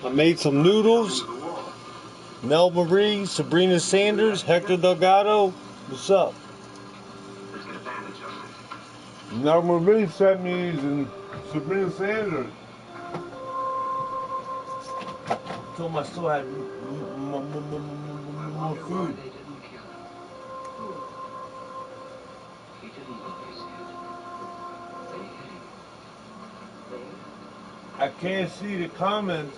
I made some noodles. Mel Marie, Sabrina Sanders, Hector Delgado. What's up? Mel Marie sent me these and Sabrina Sanders. I told him I still had more food. I can't see the comments.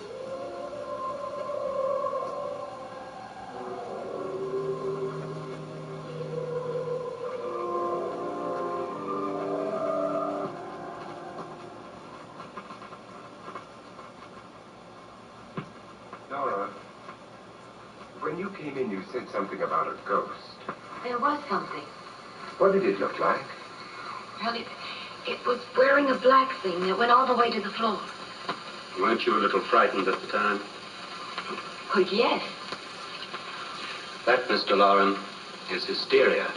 Nora, when you came in, you said something about a ghost. There was something. What did it look like? Well, it was wearing a black thing that went all the way to the floor. Weren't you a little frightened at the time? Oh, yes. That, Mr. Lauren, is hysteria.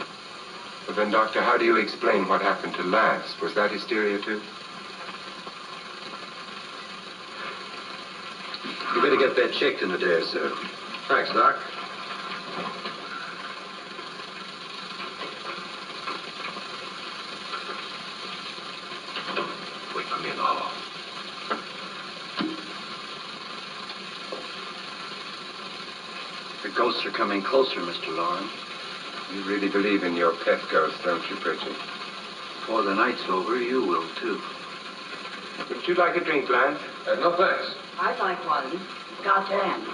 But then, Doctor, how do you explain what happened to Lance? Was that hysteria, too? You better get that checked in a day or so. Thanks, Doc. ghosts are coming closer, Mr. Lauren. You really believe in your pet ghost, don't you, Pritchard? Before the night's over, you will, too. Would you like a drink, Lance? No, thanks. I'd like one. Scotch and.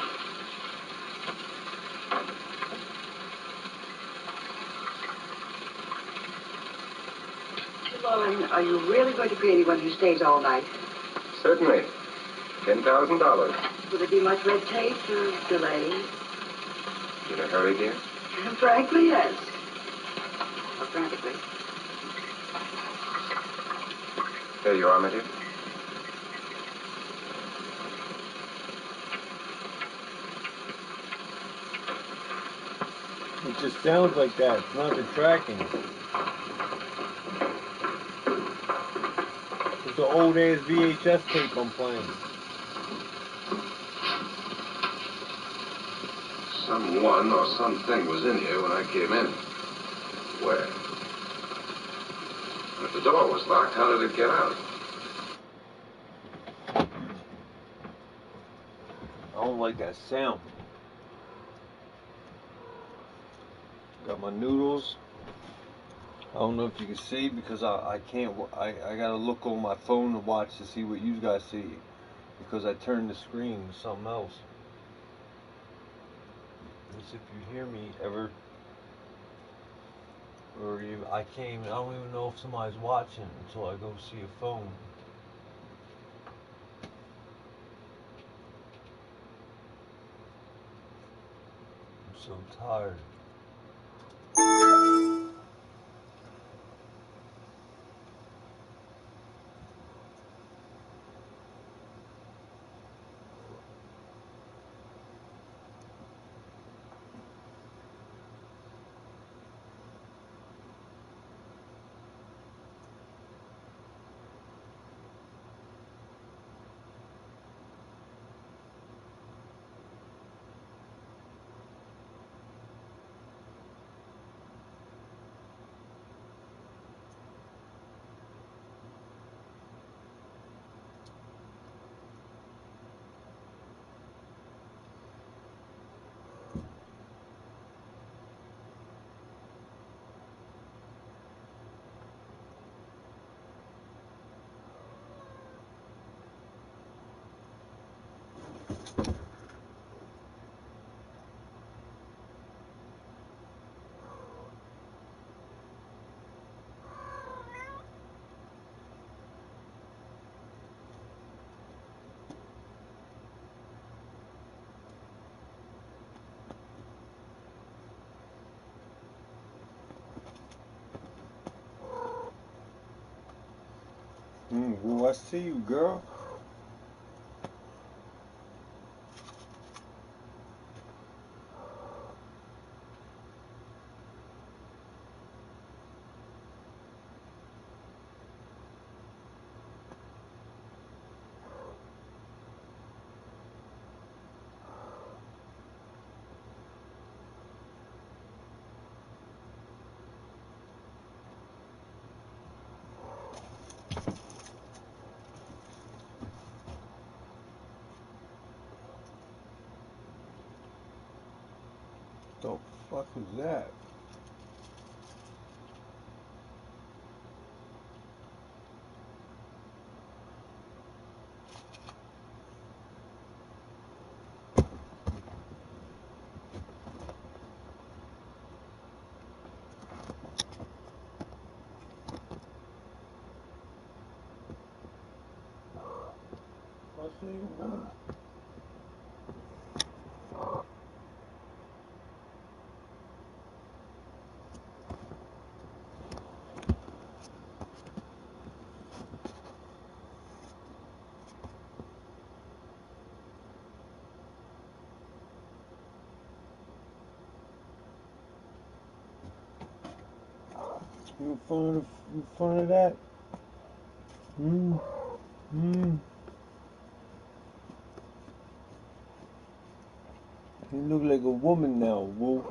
Lauren, are you really going to be anyone who stays all night? Certainly. $10,000. Will there be much red tape or delay? In a hurry, dear? Frankly, yes. Or frantically. There you are, my dear. It just sounds like that. It's not the tracking. It's the old ass VHS tape I'm playing. Someone or something was in here when I came in. Where? And if the door was locked, how did it get out? I don't like that sound. Got my noodles. I don't know if you can see because I can't. I gotta look on my phone to watch to see what you guys see because I turned the screen to something else. Just if you hear me ever, or you, I can't even. I don't even know if somebody's watching until I go see a phone. I'm so tired. Well, I see you, girl. The fuck is that? I see you. You in front of that? Hmm. Hmm. You look like a woman now, Woo.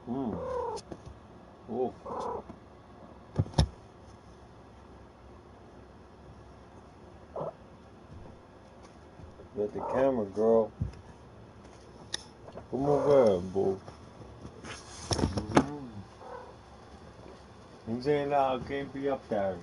Hmm. Oh. Got the camera, girl. Come over here, boo. I'm saying now I can't be up there.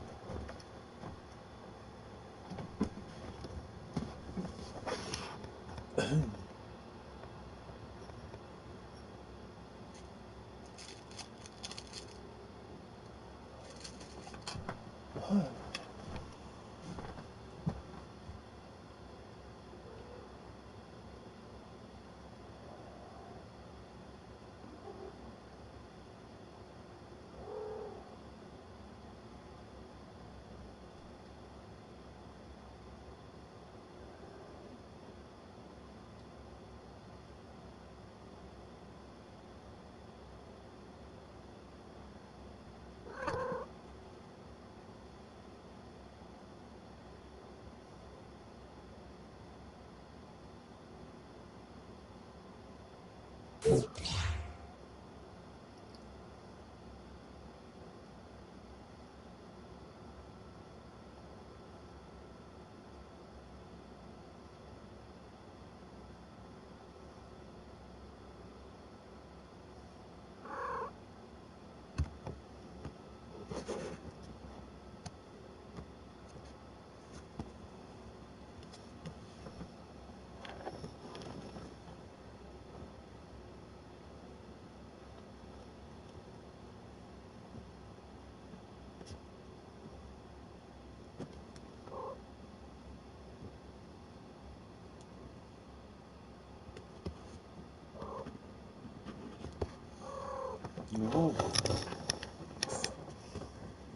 Woo.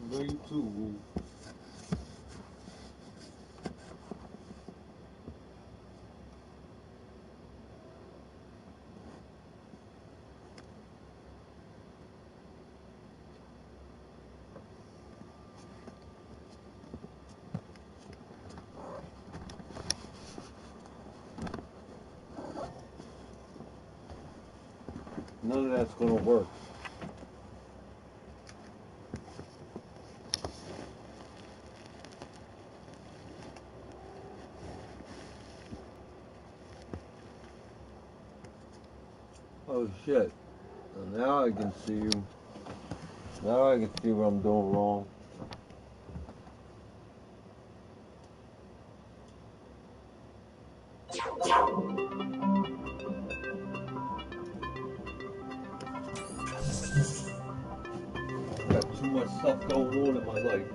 Where you too, woo. None of that's gonna work. Oh shit. So now I can see you. Now I can see what I'm doing wrong. Got too much stuff going on in my life.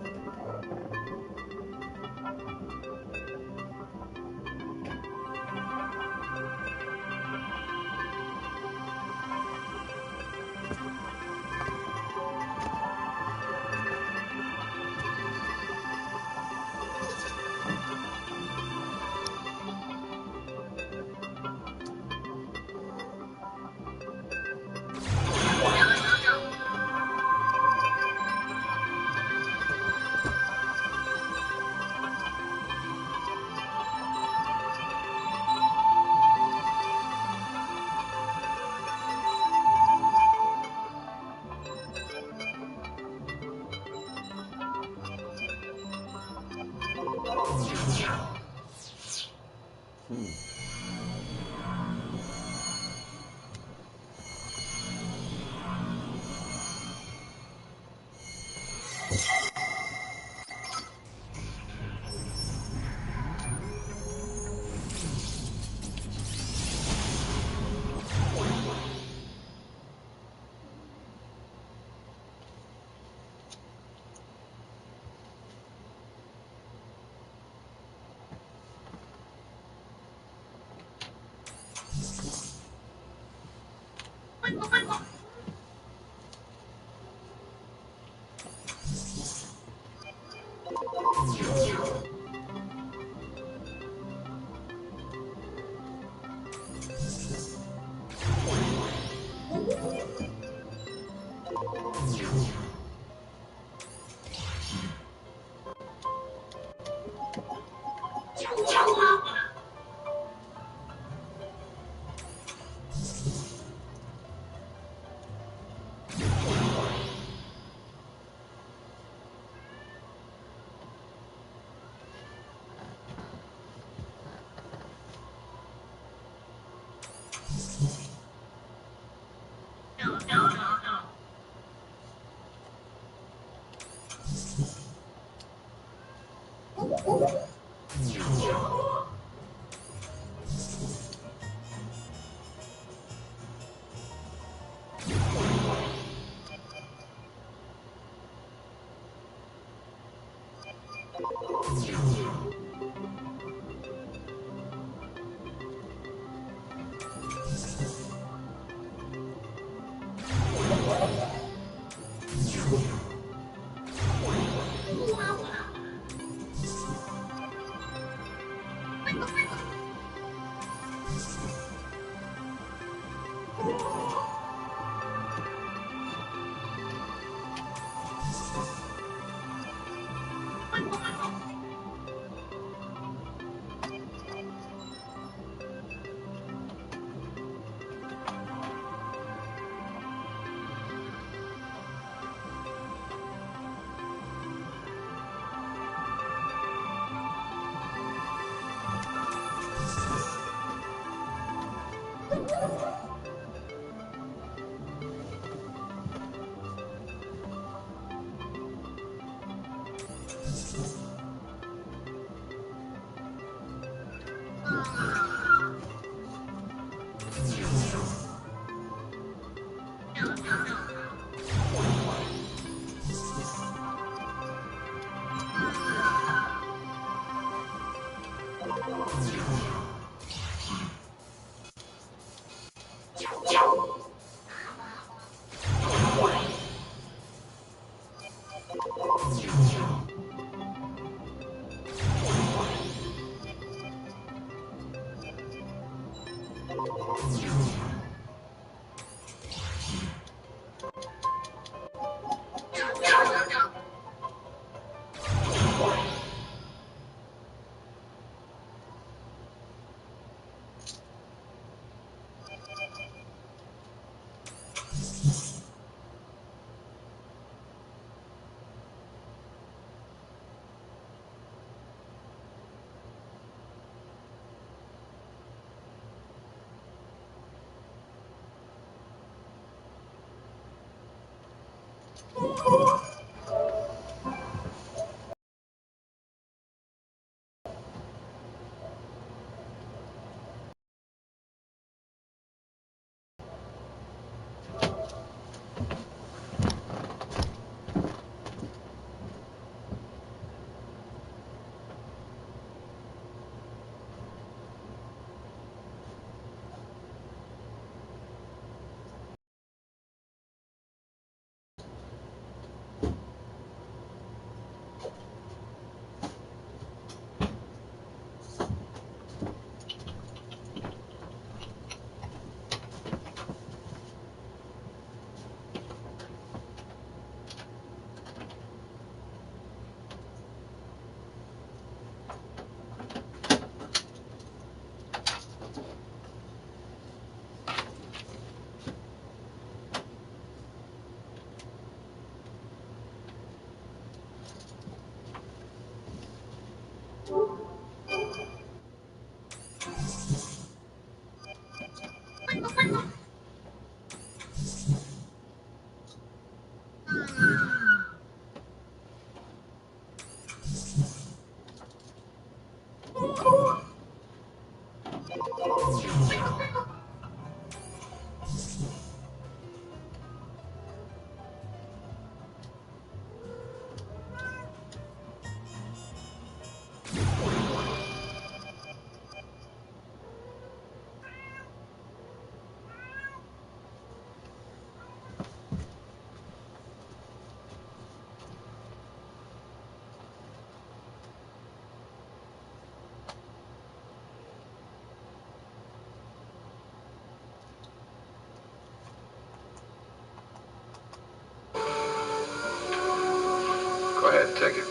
Go ahead, take it.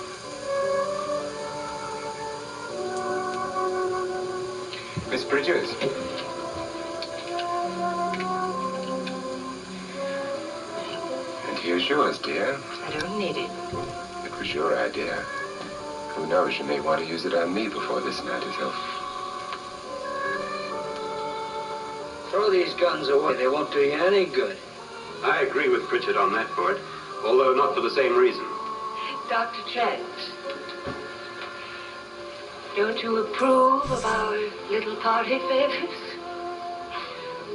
Miss Bridges. And here's yours, dear. I don't need it. It was your idea. Who knows, you may want to use it on me before this night is over. Throw these guns away. They won't do you any good. I agree with Pritchard on that point, although not for the same reason. Dr. Trent, don't you approve of our little party favors?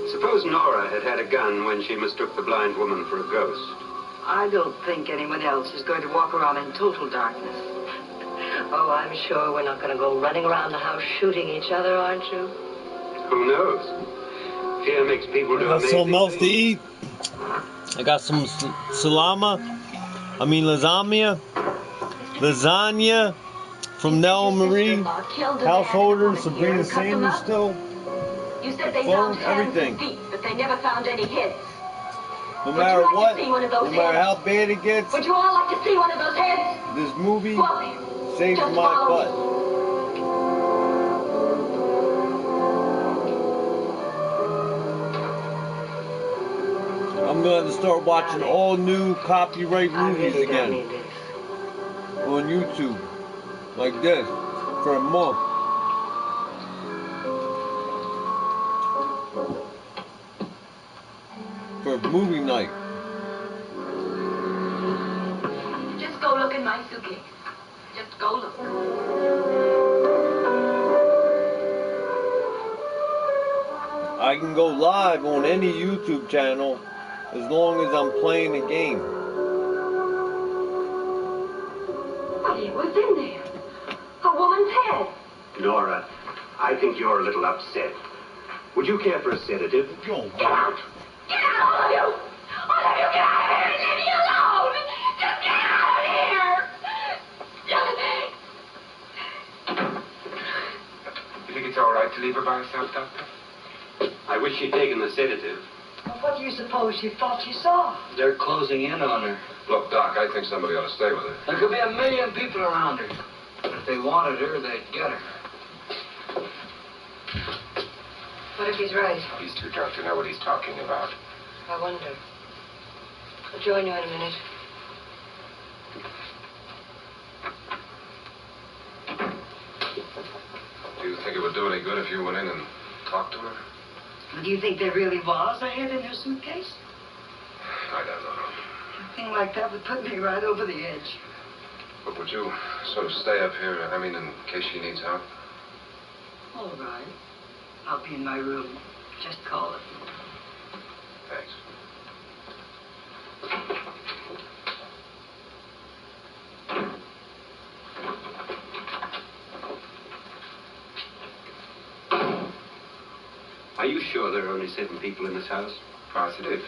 Suppose Nora had had a gun when she mistook the blind woman for a ghost. I don't think anyone else is going to walk around in total darkness. Oh, I'm sure we're not going to go running around the house shooting each other, aren't you? Who knows? Fear makes people do I got amazing something else to things. eat. I got some lasagna from Nell Marie, householder, Sabrina Sanders still, You said they phone, found hands everything. and feet, but they never found any heads. No Would matter you like to what, see one of those no matter heads? how bad it gets, Would you all like to see one of those heads? this movie Well, saves just my follow butt. me. I'm going to start watching all new copyright I movies really don't again need this. on YouTube, like this, for a month. For movie night. Just go look in my suitcase. Just go look. I can go live on any YouTube channel as long as I'm playing a game. But it was in there. A woman's head. Nora, I think you're a little upset. Would you care for a sedative? Get out! Get out, all of you! All of you, get out of here and leave me alone! Just get out of here! You think it's all right to leave her by herself, Doctor? I wish she'd taken the sedative. Well, what do you suppose she thought she saw? They're closing in on her. Look, Doc, I think somebody ought to stay with her. There could be 1,000,000 people around her. But if they wanted her, they'd get her. What if he's right? He's too drunk to know what he's talking about. I wonder. I'll join you in a minute. Do you think it would do any good if you went in and talked to her? Do you think there really was a head in her suitcase? I don't know. A thing like that would put me right over the edge. But would you sort of stay up here, I mean, in case she needs help? All right. I'll be in my room. Just call it. Thanks. Are you sure there are only 7 people in this house? Positive,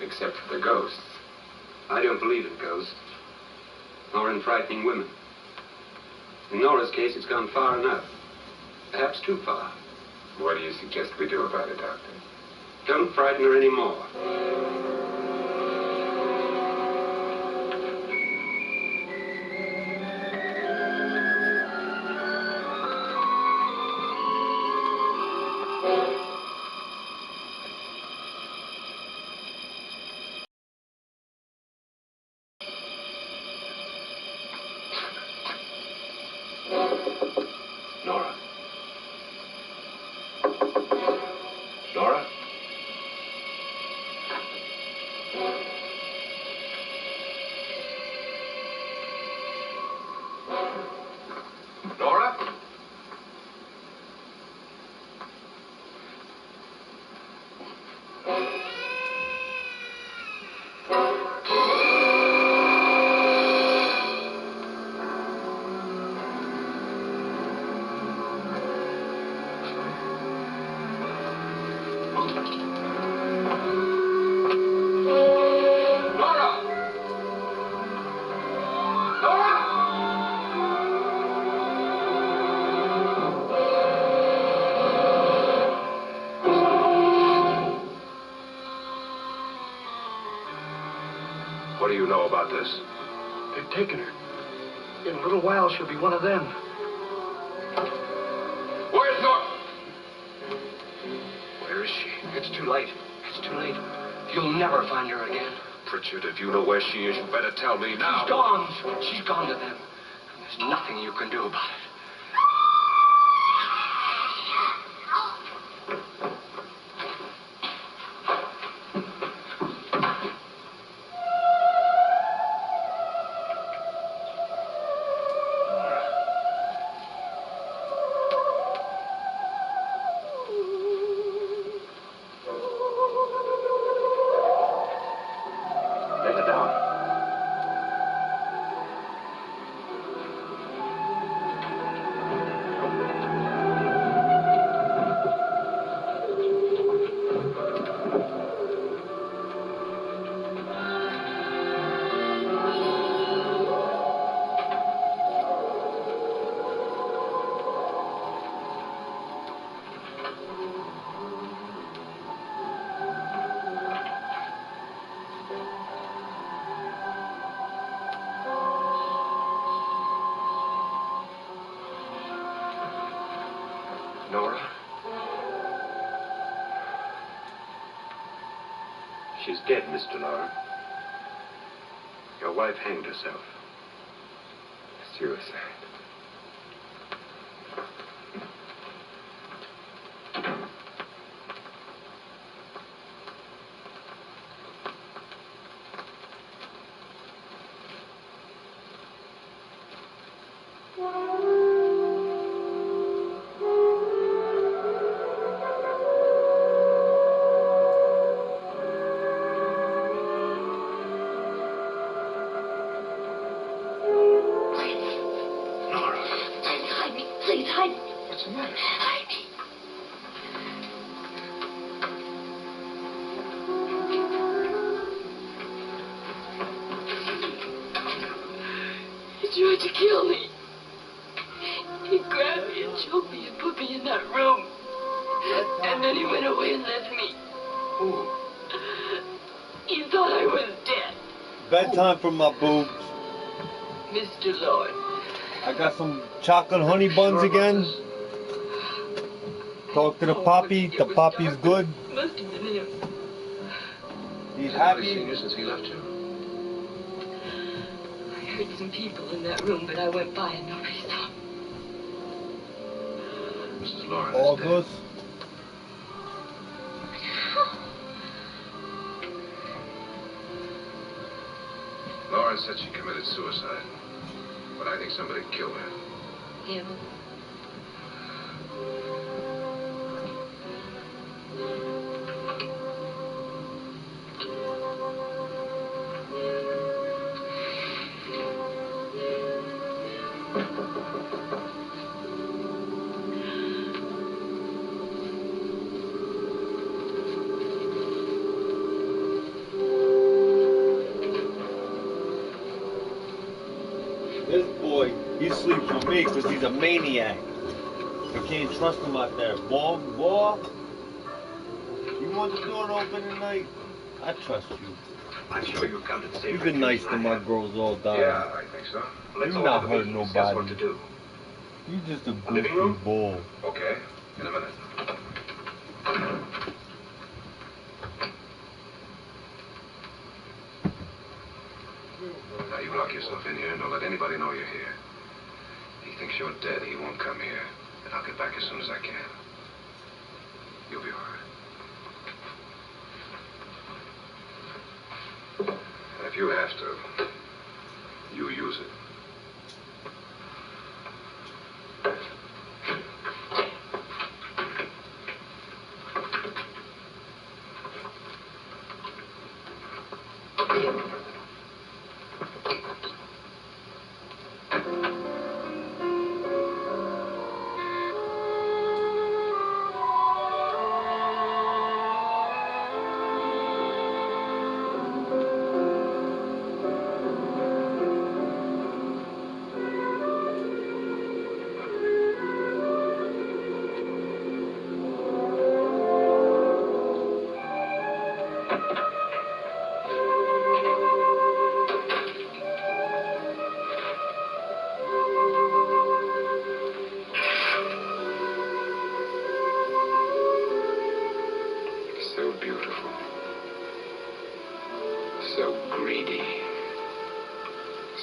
except for the ghosts. I don't believe in ghosts, nor in frightening women. In Nora's case, it's gone far enough. Perhaps too far. What do you suggest we do about it, Doctor? Don't frighten her anymore. Nora? Nora? Nora? What do you know about this? They've taken her. In a little while, she'll be one of them. Where's Nora? Where is she? It's too late. It's too late. You'll never find her again. Pritchard, if you know where she is, you better tell me now. She's gone. She's gone to them. There's nothing you can do about it. She's dead, Mr. Laura. Your wife hanged herself. Suicide. Hide me. Please, hide me. What's the matter? Hide me. He tried to kill me. He grabbed me and choked me and put me in that room. And then he went away and left me. Who? He thought I was dead. Bedtime for my boobs. Mr. Lord. I got some chocolate honey buns again. Talk to the poppy. The poppy's good. Must have been him. He's Haven't seen happy. you since he left you. I heard some people in that room, but I went by and nobody saw me. Mrs. Lauren is dead. August. Lauren said she committed suicide, but I think somebody killed her. Him? This boy, he sleeps with me because he's a maniac. You can't trust him out there. Boy, you want the door open tonight? I trust you. I'm sure you've come to the same You've been nice to my girls all time. Yeah, I think so. Let's You all not have a hurt meeting and discuss what nobody. to do. You just a Living goofy room? bull. Okay, in a minute. Now you lock yourself in here and don't let anybody know you're here. He thinks you're dead. He won't come here. And I'll get back as soon as I can. You'll be all right. And if you have to, you use it. So beautiful. So greedy.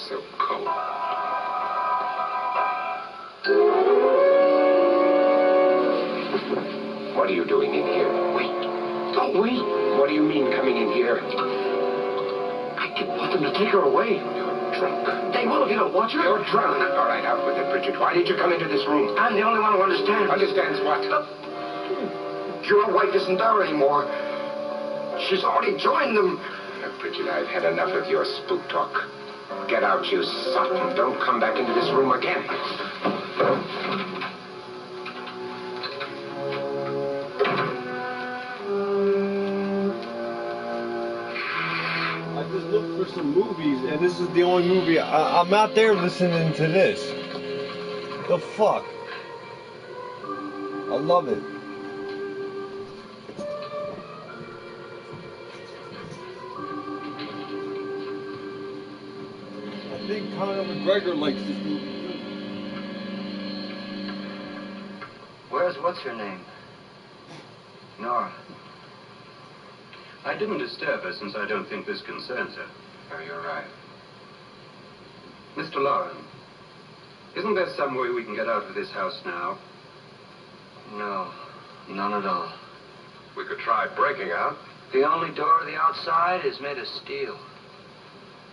So cold. What are you doing in here? Wait. Don't wait. What do you mean coming in here? I didn't want them to take her away. You're drunk. They will if you don't watch her. You're drunk. All right, out with it, Bridget. Why did you come into this room? I'm the only one who understands. Understands what? Your wife isn't there anymore. She's already joined them. Bridget, I've had enough of your spook talk. Get out, you sot, and don't come back into this room again. I just looked for some movies, and this is the only movie. I'm out there listening to this. The fuck? I love it. I think Conor McGregor likes this movie too. Where's what's her name? Nora. I didn't disturb her since I don't think this concerns her. No, you're right. Mr. Lauren, isn't there some way we can get out of this house now? No, none at all. We could try breaking out. The only door to the outside is made of steel.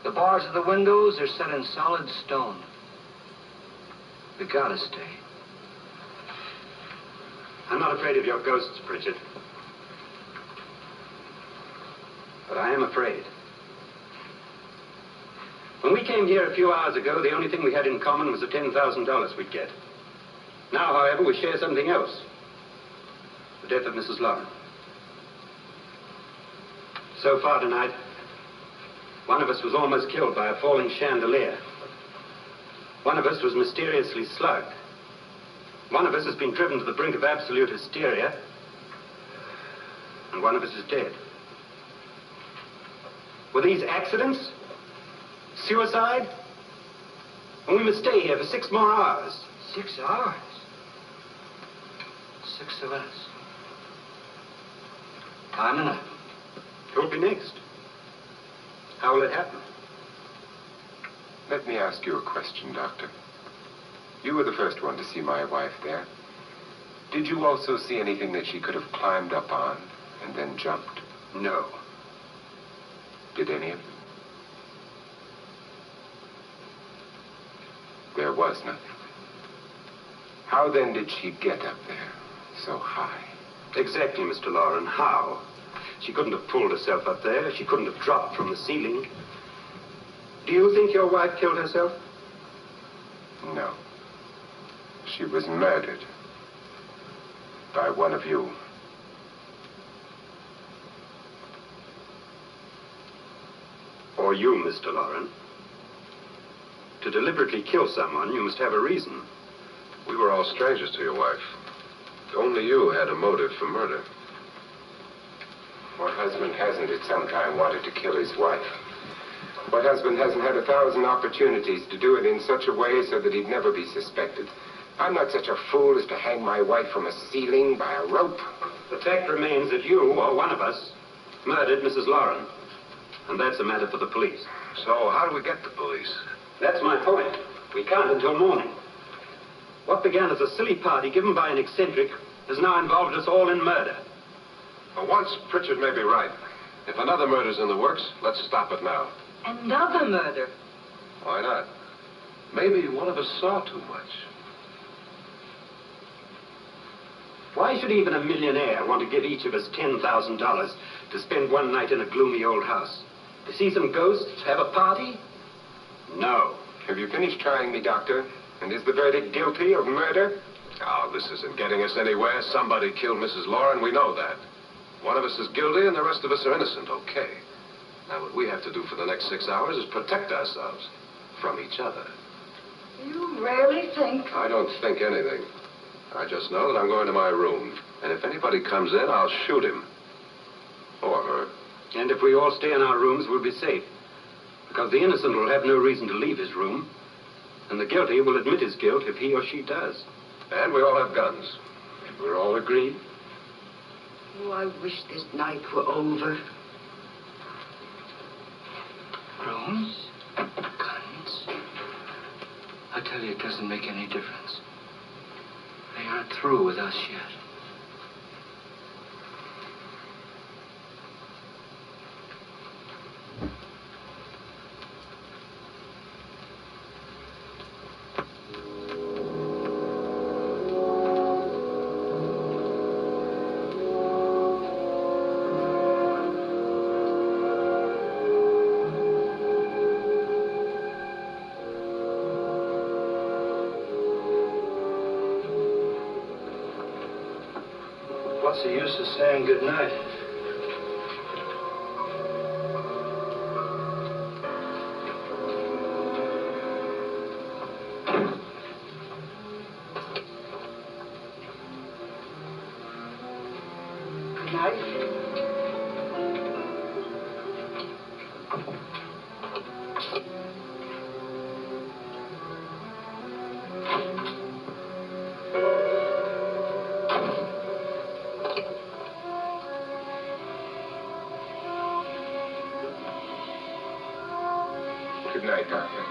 The bars of the windows are set in solid stone. We gotta stay. I'm not afraid of your ghosts, Pritchard. But I am afraid. When we came here a few hours ago, the only thing we had in common was the $10,000 we'd get. Now, however, we share something else. The death of Mrs. Lauren. So far tonight, one of us was almost killed by a falling chandelier. One of us was mysteriously slugged. One of us has been driven to the brink of absolute hysteria. And one of us is dead. Were these accidents? Suicide? And we must stay here for 6 more hours. 6 hours? 6 of us. Time enough. Who'll be next? How will it happen? Let me ask you a question, Doctor. You were the first one to see my wife there. Did you also see anything that she could have climbed up on and then jumped? No. Did any of you? There was nothing. How then did she get up there so high? Exactly, Mr. Lauren. How? She couldn't have pulled herself up there. She couldn't have dropped from the ceiling. Do you think your wife killed herself? No. She was murdered by one of you. Or you, Mr. Lauren. To deliberately kill someone, you must have a reason. We were all strangers to your wife. Only you had a motive for murder. What husband hasn't at some time wanted to kill his wife? What husband hasn't had 1,000 opportunities to do it in such a way so that he'd never be suspected? I'm not such a fool as to hang my wife from a ceiling by a rope. The fact remains that you, or one of us, murdered Mrs. Lauren. And that's a matter for the police. So how do we get the police? That's my point. We can't until morning. What began as a silly party given by an eccentric has now involved us all in murder. For once, Pritchard may be right. If another murder's in the works, let's stop it now. Another murder? Why not? Maybe one of us saw too much. Why should even a millionaire want to give each of us $10,000 to spend one night in a gloomy old house? To see some ghosts, have a party? No. Have you finished trying me, Doctor? And is the verdict guilty of murder? Oh, this isn't getting us anywhere. Somebody killed Mrs. Lauren, we know that. One of us is guilty and the rest of us are innocent, okay. Now, what we have to do for the next 6 hours is protect ourselves from each other. You really think? I don't think anything. I just know that I'm going to my room. And if anybody comes in, I'll shoot him. Or her. And if we all stay in our rooms, we'll be safe. Because the innocent will have no reason to leave his room. And the guilty will admit his guilt if he or she does. And we all have guns. And we're all agreed. Oh, I wish this night were over. Rooms? Guns? I tell you, it doesn't make any difference. They aren't through with us yet. What's the use of saying goodnight? Good night. Good night, Doctor.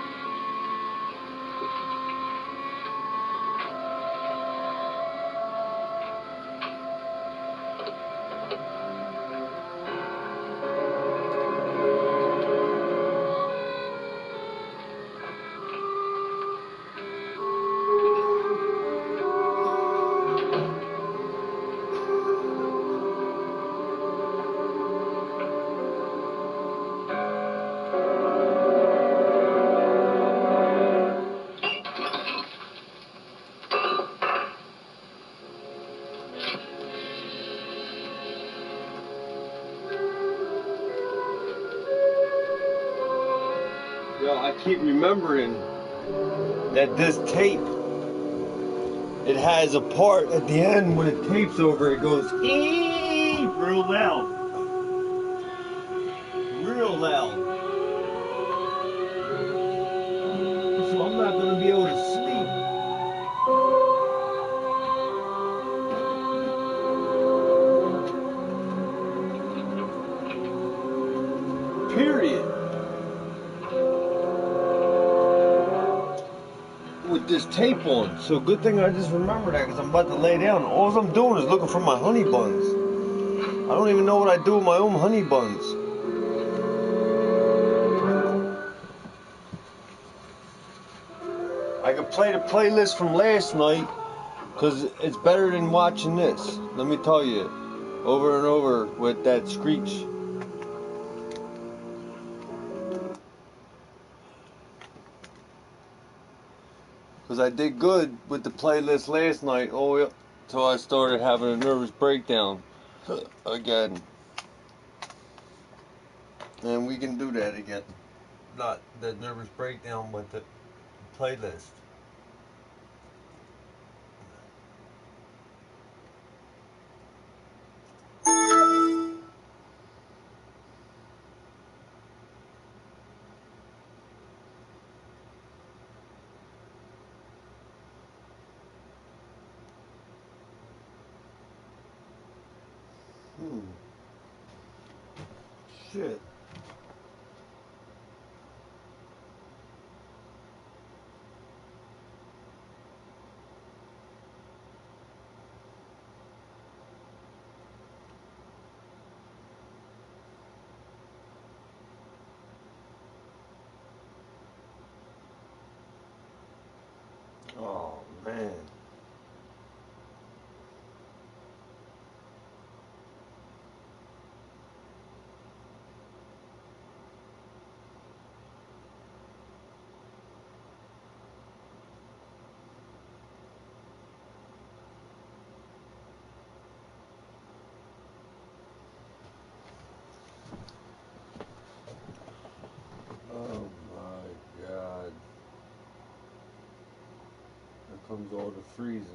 Yo, I keep remembering that this tape, it has a part at the end when it tapes over, it goes ee real loud. Real loud. So I'm not gonna be able to sleep. Period. With this tape on. So good thing I just remembered that because I'm about to lay down. All I'm doing is looking for my honey buns. I don't even know what I do with my own honey buns. I could play the playlist from last night because it's better than watching this. Let me tell you. Over and over with that screech. Because I did good with the playlist last night all the way up until I started having a nervous breakdown again. And we can do that again. Not the nervous breakdown, but the playlist. Shit. Oh, man. Oh, my God. Here comes all the freezing.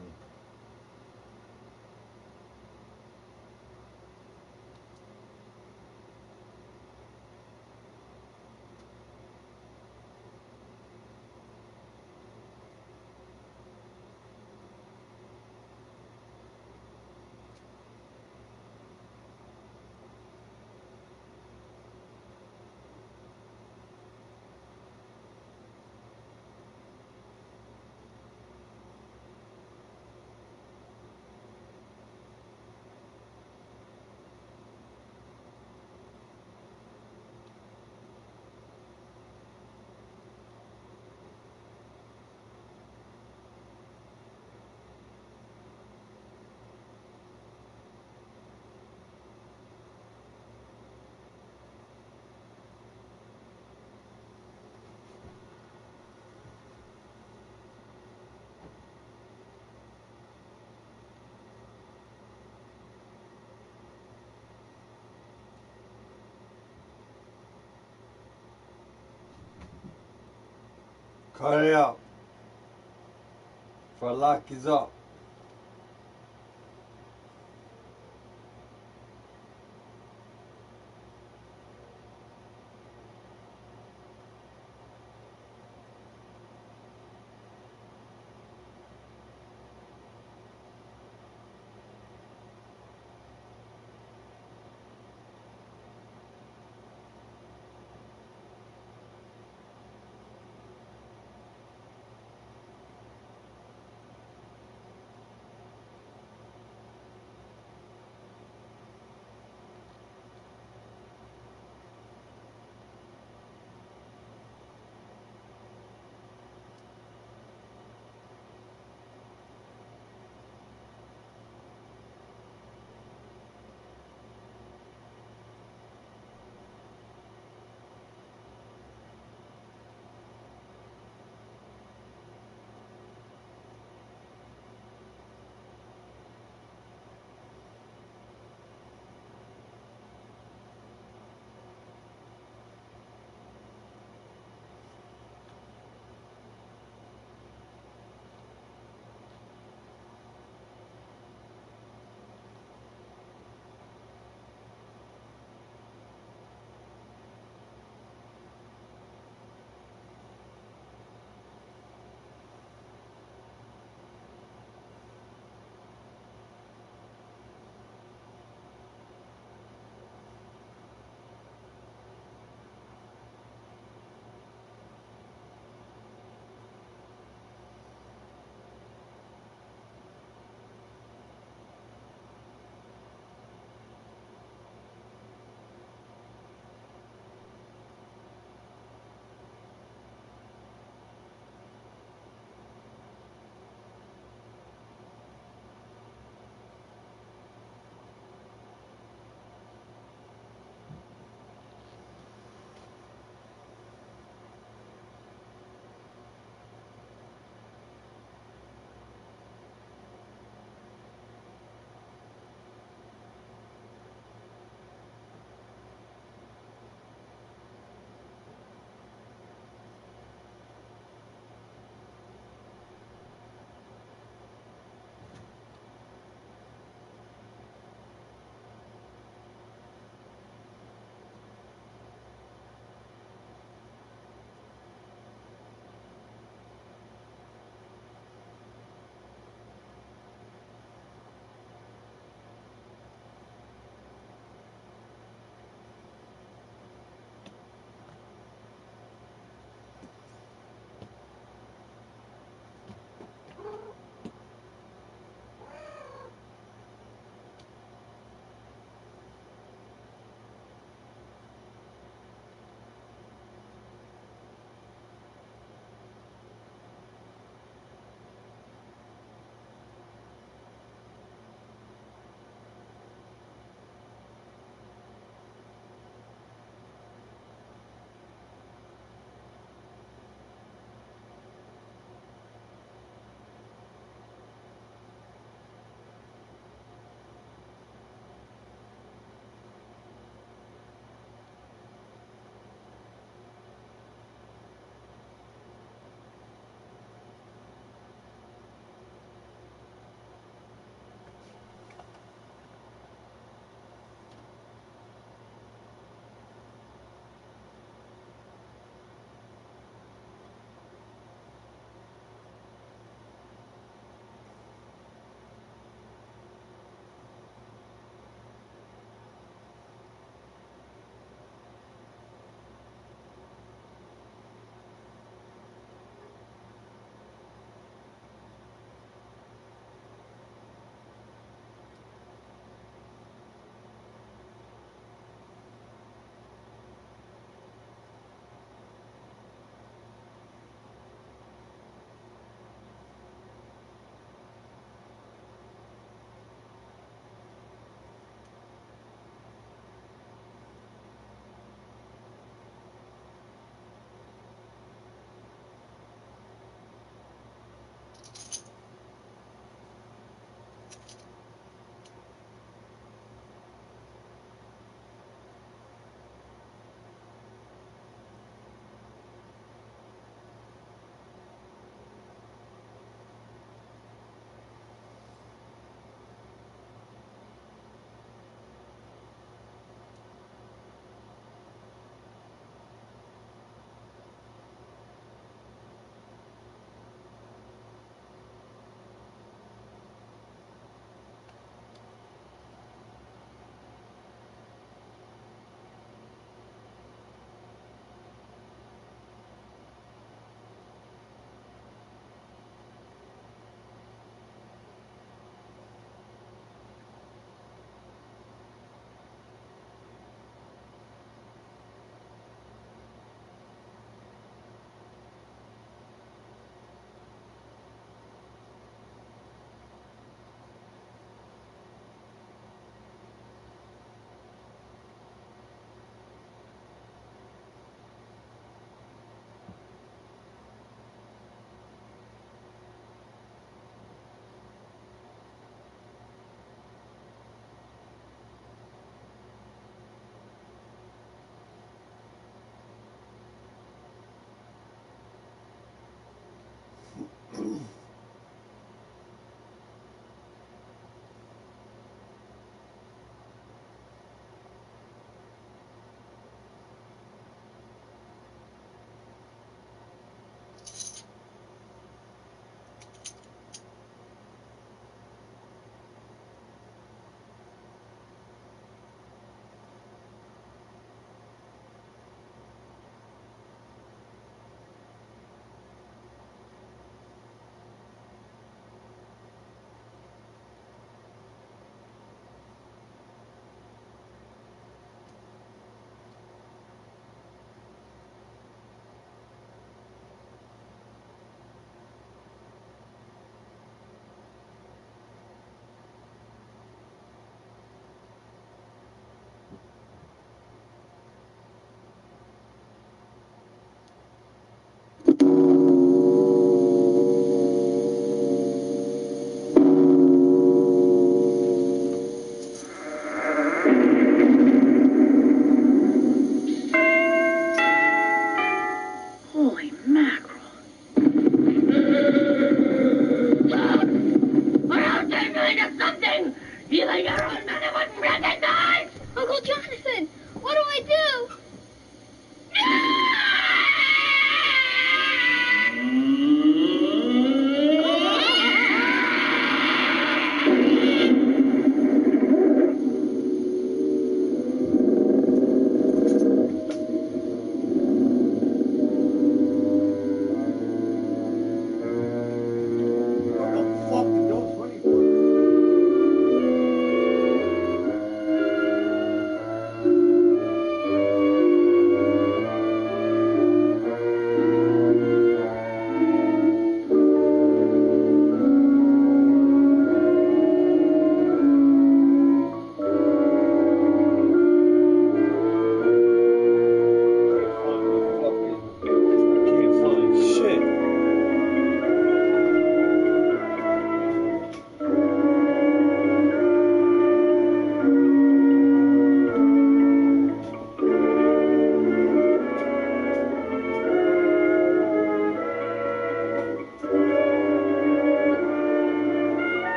Cut it out. For lock is up.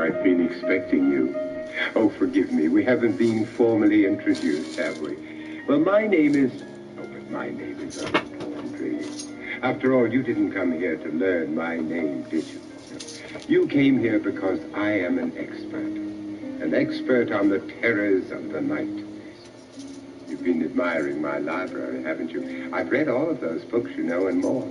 I've been expecting you. Oh, forgive me. We haven't been formally introduced, have we? Well, my name is... Oh, but my name is unimportant, really. After all, you didn't come here to learn my name, did you? You came here because I am an expert on the terrors of the night. You've been admiring my library, haven't you? I've read all of those books, you know, and more.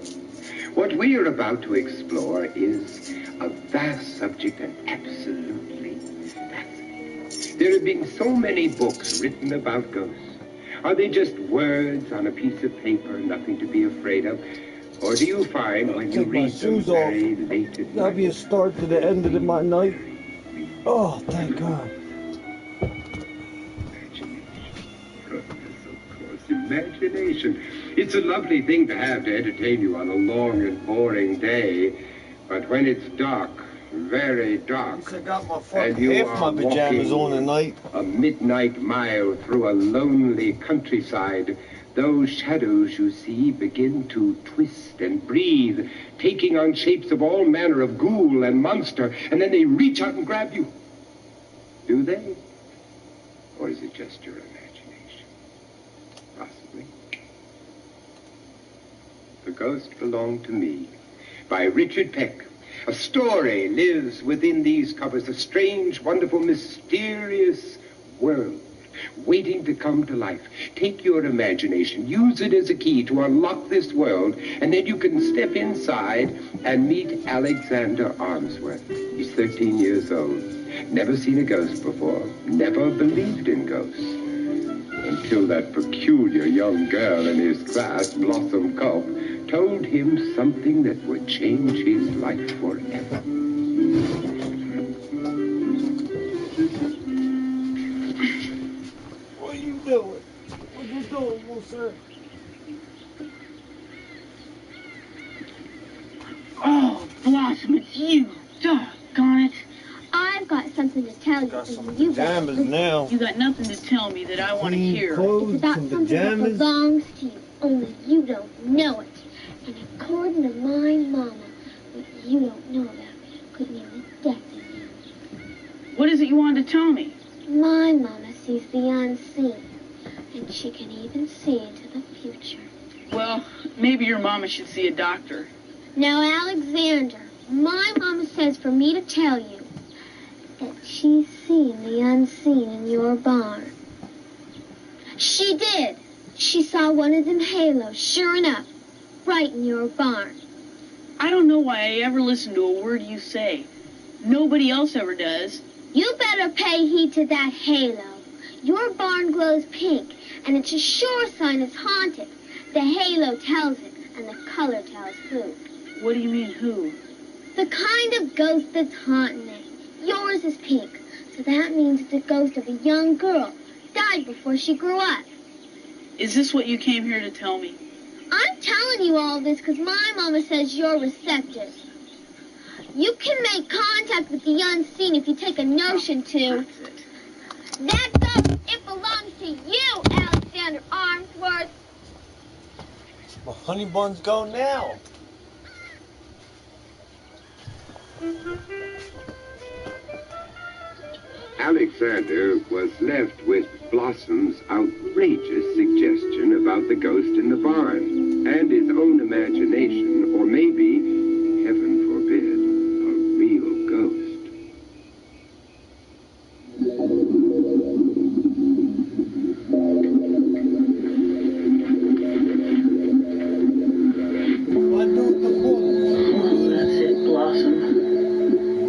What we are about to explore is a vast subject and absolutely fascinating. There have been so many books written about ghosts. Are they just words on a piece of paper, nothing to be afraid of? Or do you find when you read them very late at night? That'll be a start to the end of my night. Oh, thank God. Imagination. It's a lovely thing to have to entertain you on a long and boring day, but when it's dark, very dark, I got my and you half are my pajamas on tonight. A midnight mile through a lonely countryside, those shadows you see begin to twist and breathe, taking on shapes of all manner of ghoul and monster, and then they reach out and grab you. Do they? Or is it just your imagination? Possibly. The Ghost Belonged to Me by Richard Peck. A story lives within these covers, a strange, wonderful, mysterious world waiting to come to life. Take your imagination, use it as a key to unlock this world, and then you can step inside and meet Alexander Armsworth. He's 13 years old, never seen a ghost before, never believed in ghosts, until that peculiar young girl in his class, Blossom Culp, told him something that would change his life forever. What are you doing? What you doing, sir? Oh, Blossom, it's you. Doggone it. I've got something to tell you. Got some pajamas now. You got nothing to tell me that I want to hear. Clothes, It's about some something that pajamas. belongs to you, only you don't know it. And according to my mama, what you don't know about could mean the death of you. What is it you wanted to tell me? My mama sees the unseen, and she can even see into the future. Well, maybe your mama should see a doctor. Now, Alexander, my mama says for me to tell you that she's seen the unseen in your barn. She did. She saw one of them halos, sure enough, right in your barn. I don't know why I ever listen to a word you say. Nobody else ever does. You better pay heed to that halo. Your barn glows pink, and it's a sure sign it's haunted. The halo tells it, and the color tells who. What do you mean, who? The kind of ghost that's haunting it. Yours is pink, so that means it's a ghost of a young girl. Died before she grew up. Is this what you came here to tell me? I'm telling you all this because my mama says you're receptive. You can make contact with the unseen if you take a notion to. That ghost, it belongs to you, Alexander Armsworth. My honey buns go now. Alexander was left with Blossom's outrageous suggestion about the ghost in the barn, and his own imagination, or maybe, heaven forbid, a real ghost. That's it, Blossom.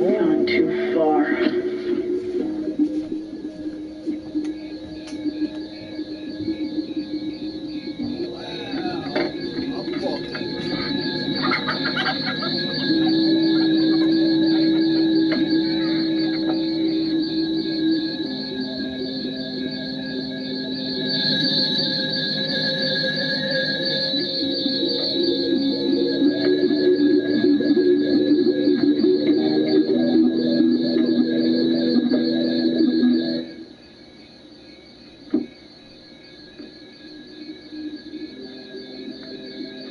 Gone too far.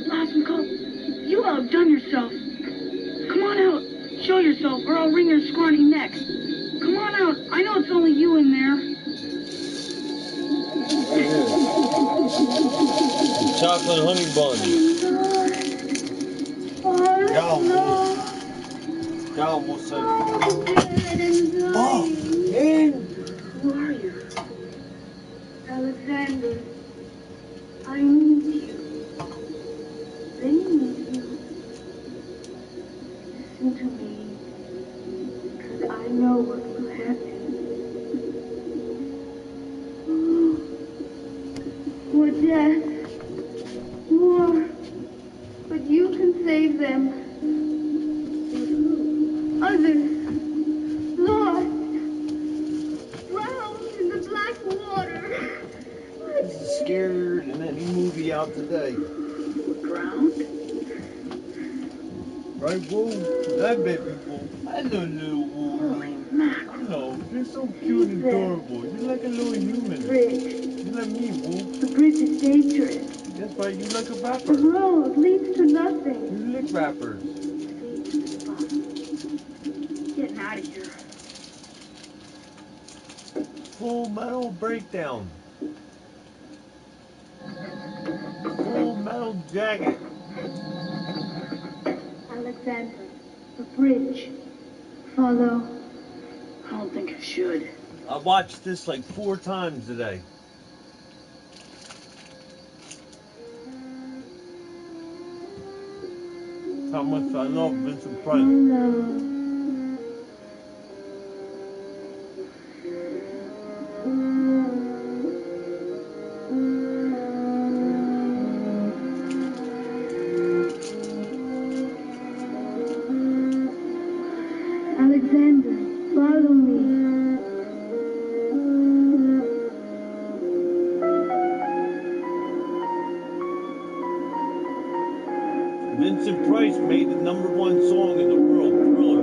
Blossom, Culp, you outdone yourself. Come on out. Show yourself, or I'll wring your scrawny neck. Come on out. I know it's only you in there. The chocolate honey bun. Ya almost said. Oh, in. Who are you? Alexander. I need you. They need you. Listen to me. Because I know what will happen. More death. More. But you can save them. Others. Lost. Drowned in the black water. Scared in any movie out today. Drowned? Right, Boo? That baby Boo. I know little Boo. Holy mackerel. No, you're so cute and adorable. You're like a little human. Bridge. You're like me, Boo. The bridge is dangerous. That's right, you like a The rapper. road leads to nothing. You lick rappers. Getting out of here. Full Metal Breakdown. Full Metal Jacket. Alexander, the bridge. Follow. I don't think I should. I watched this like 4 times today. How much I love Vincent Price. Hello. Alexander, follow me. Vincent Price made the #1 song in the world, Thriller.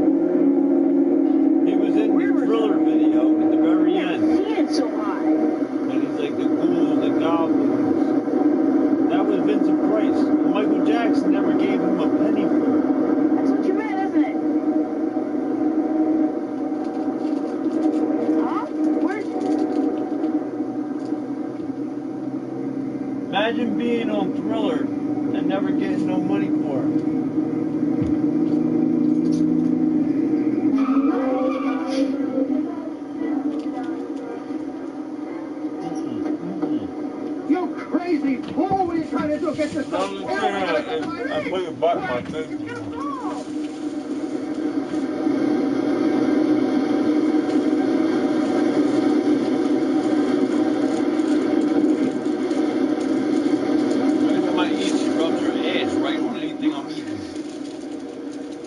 He was in the Thriller video at the very end. See it so high. And he's like the ghouls, the goblins. That was Vincent Price. Michael Jackson never gave him a penny for it. That's what you meant, isn't it? Huh? Where's... Imagine being on Thriller and never getting no money for it. You crazy fool! What are you trying to do? Get yourself killed? I put your butt in my face. Every time I eat, she rubs her ass right on anything I'm eating.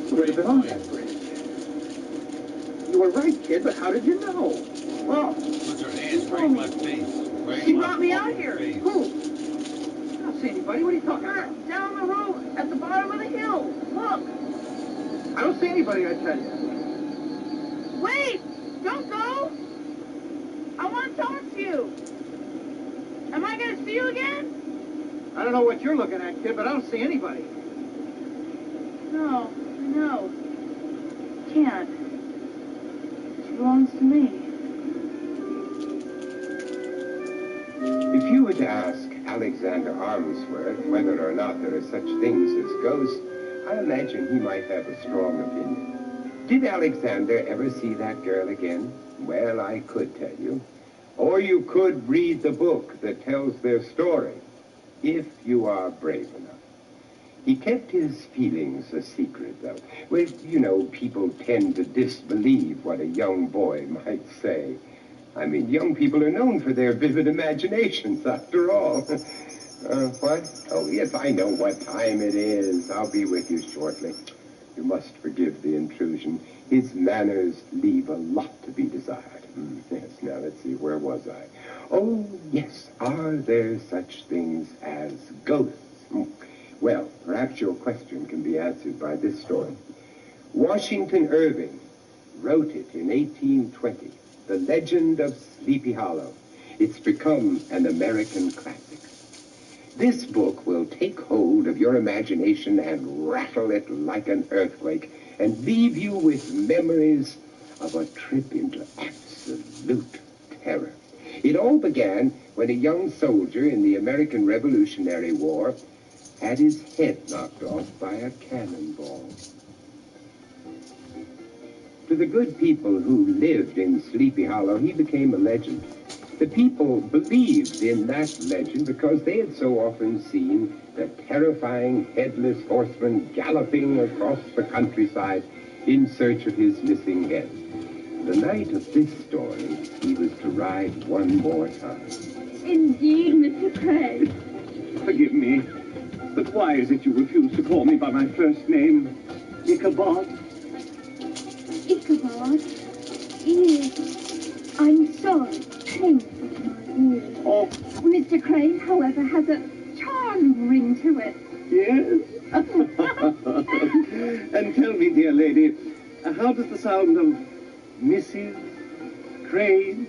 You would have been on that bridge. You were right, kid, but how did you know? Well, Puts her ass right in my face. Right She in my brought me out fucking here. face. who? I don't see anybody. What are you talking about? Down the road, at the bottom of the hill. Look. I don't see anybody, I tell you. Wait! Don't go! I want to talk to you. Am I going to see you again? I don't know what you're looking at, kid, but I don't see anybody. No, I know. Can't. She belongs to me. If you were to ask Alexander Armsworth whether or not there are such things as ghosts, I imagine he might have a strong opinion. Did Alexander ever see that girl again? Well, I could tell you. Or you could read the book that tells their story, if you are brave enough. He kept his feelings a secret, though. Well, you know, people tend to disbelieve what a young boy might say. I mean, young people are known for their vivid imaginations, after all. What? Oh, yes, I know what time it is. I'll be with you shortly. You must forgive the intrusion. His manners leave a lot to be desired. Yes, now let's see, where was I? Oh, yes, are there such things as ghosts? Well, perhaps your question can be answered by this story. Washington Irving wrote it in 1820. The Legend of Sleepy Hollow. It's become an American classic. This book will take hold of your imagination and rattle it like an earthquake and leave you with memories of a trip into absolute terror. It all began when a young soldier in the American Revolutionary War had his head knocked off by a cannonball. To the good people who lived in Sleepy Hollow, he became a legend. The people believed in that legend because they had so often seen the terrifying headless horseman galloping across the countryside in search of his missing head. The night of this story, he was to ride one more time. Indeed, Mr. Craig. Forgive me, but why is it you refuse to call me by my first name? Ichabod? Ichabod? Yes. I'm sorry. Painful to my ears. Oh. Mr. Crane, however, has a charming ring to it. Yes? And tell me, dear lady, how does the sound of Mrs. Crane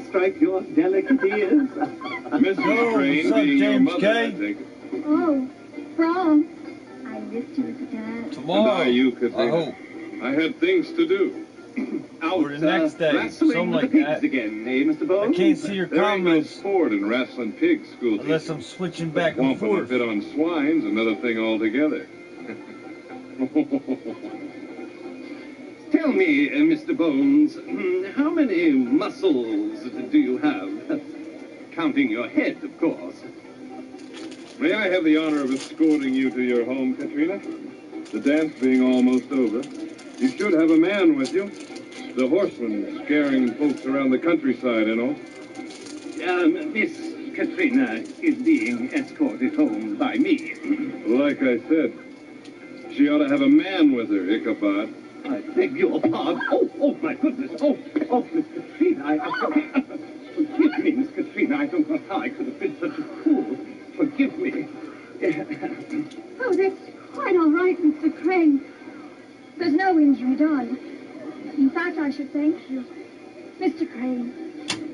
strike your delicate ears? Mrs. Crane being your mother, I take it. Oh, Frank. I missed you as a dad. Tomorrow, And you could I hope. I had things to do. Out, Or the next day, wrestling something with like the pigs that. again, eh, Mr. Bones? I can't see your There ain't no comments sport in wrestling pigs, school unless teacher. I'm switching back and Whomping a forth. bit on swine's another thing altogether. Tell me, Mr. Bones, how many muscles do you have? Counting your head, of course. May I have the honor of escorting you to your home, Katrina? The dance being almost over. You should have a man with you. The horseman scaring folks around the countryside and all. Miss Katrina is being escorted home by me. Like I said, she ought to have a man with her, Ichabod. I beg your pardon. Oh, my goodness. Oh, Miss Katrina, forgive me, Miss Katrina. I don't know how I could have been such a fool. Forgive me. Oh, that's quite all right, Mr. Crane. There's no injury done. In fact, I should thank you. Mr. Crane,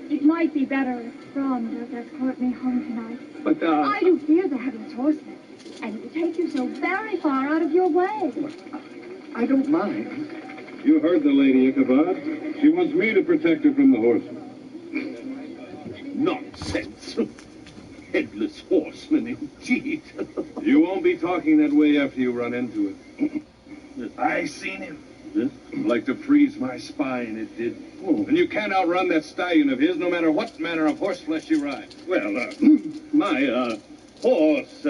it might be better if Ron does escort me home tonight. But, I do fear the heavens horseman, and it will take you so very far out of your way. I don't mind. You heard the lady, Ichabod. She wants me to protect her from the horseman. Nonsense. Headless horseman, indeed. You won't be talking that way after you run into it. I seen him. It'd like to freeze my spine, it did. Oh. And you can't outrun that stallion of his, no matter what manner of horseflesh you ride. Well, my, horse,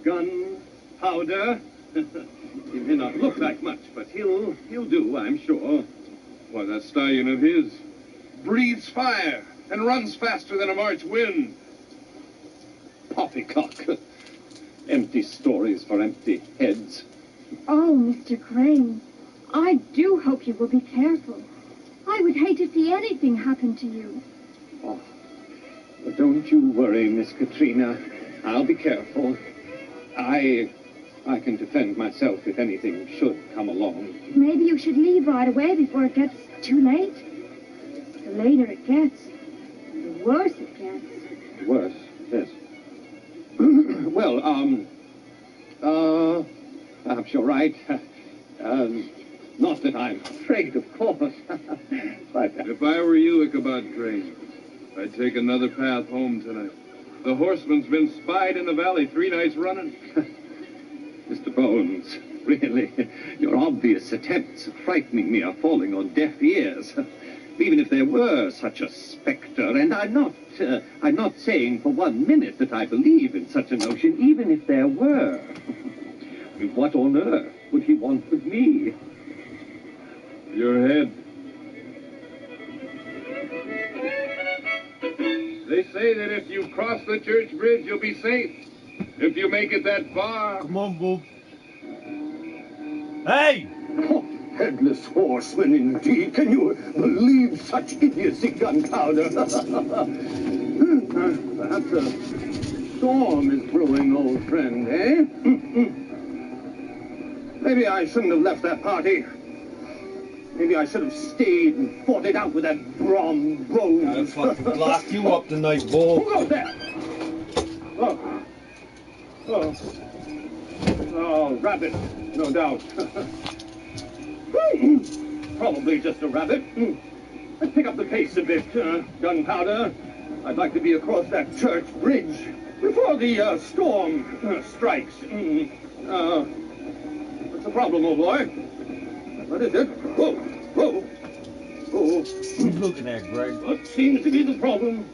gun, powder. He may not look like much, but he'll do, I'm sure. Why, that stallion of his breathes fire and runs faster than a March wind. Poppycock. Empty stories for empty heads. Oh, Mr. Crane, I do hope you will be careful. I would hate to see anything happen to you. Oh, but don't you worry, Miss Katrina. I'll be careful. I can defend myself if anything should come along. Maybe you should leave right away before it gets too late. The later it gets, the worse it gets. Worse, yes. Well, perhaps you're right. Not that I'm afraid, of course. But if I were you, Ichabod Crane, I'd take another path home tonight. The horseman's been spied in the valley 3 nights running. Mr. Bones, really, your obvious attempts at frightening me are falling on deaf ears. Even if there were such a specter, and I'm not saying for 1 minute that I believe in such a notion, even if there were. What on earth would he want with me? Your head. They say that if you cross the church bridge, you'll be safe. If you make it that far... Come on, Bob. Hey! Oh, headless horseman, indeed. Can you believe such idiocy, gunpowder? Perhaps a storm is brewing, old friend, eh? Maybe I shouldn't have left that party. Maybe I should have stayed and fought it out with that Brom Bones. I'll fucking lock you up tonight, Bob. Who goes there? Oh, rabbit, no doubt. Probably just a rabbit. Let's pick up the pace a bit. Gunpowder. I'd like to be across that church bridge before the storm strikes. What's the problem, old boy? What is it? Whoa, whoa. Oh. What are you looking at, Greg? What seems to be the problem?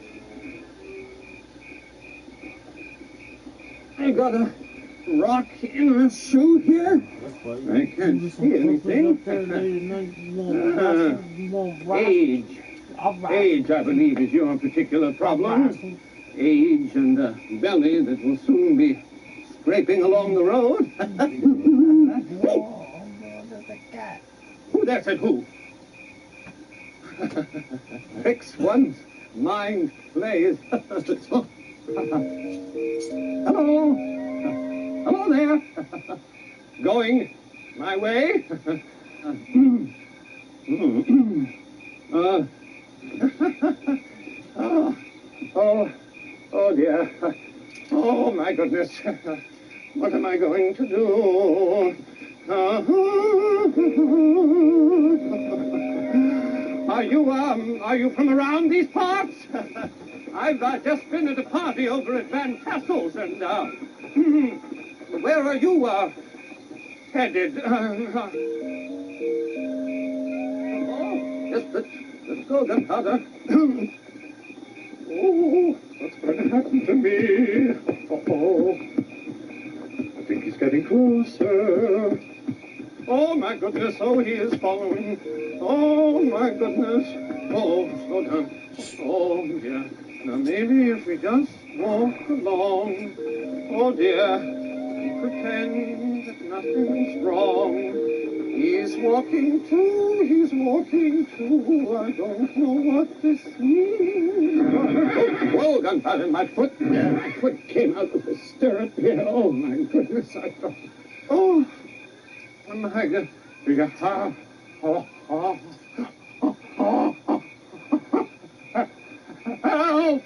I got a rock in my shoe here. I can't see anything. Age. Age, I believe, is your particular problem. Age and a belly that will soon be scraping along the road. Who there said who? Fix one's mind plays. Hello. Hello there. Going my way. Oh dear. Oh my goodness. What am I going to do? Are you from around these parts? I've just been at a party over at Van Tassel's, and where are you headed? Yes, let's go, Gunpowder. Oh, what's going to happen to me? Oh, I think he's getting closer. Oh, my goodness. Oh, he is following. Oh, my goodness. Oh, slow down. Oh, dear. Now, maybe if we just walk along. Oh, dear. Pretend that nothing's wrong. He's walking too. He's walking too. I don't know what this means. Whoa, Gunpowder, my foot. My foot came out of the stirrup here. Oh, my goodness. I thought. Oh. Oh, my God. Help!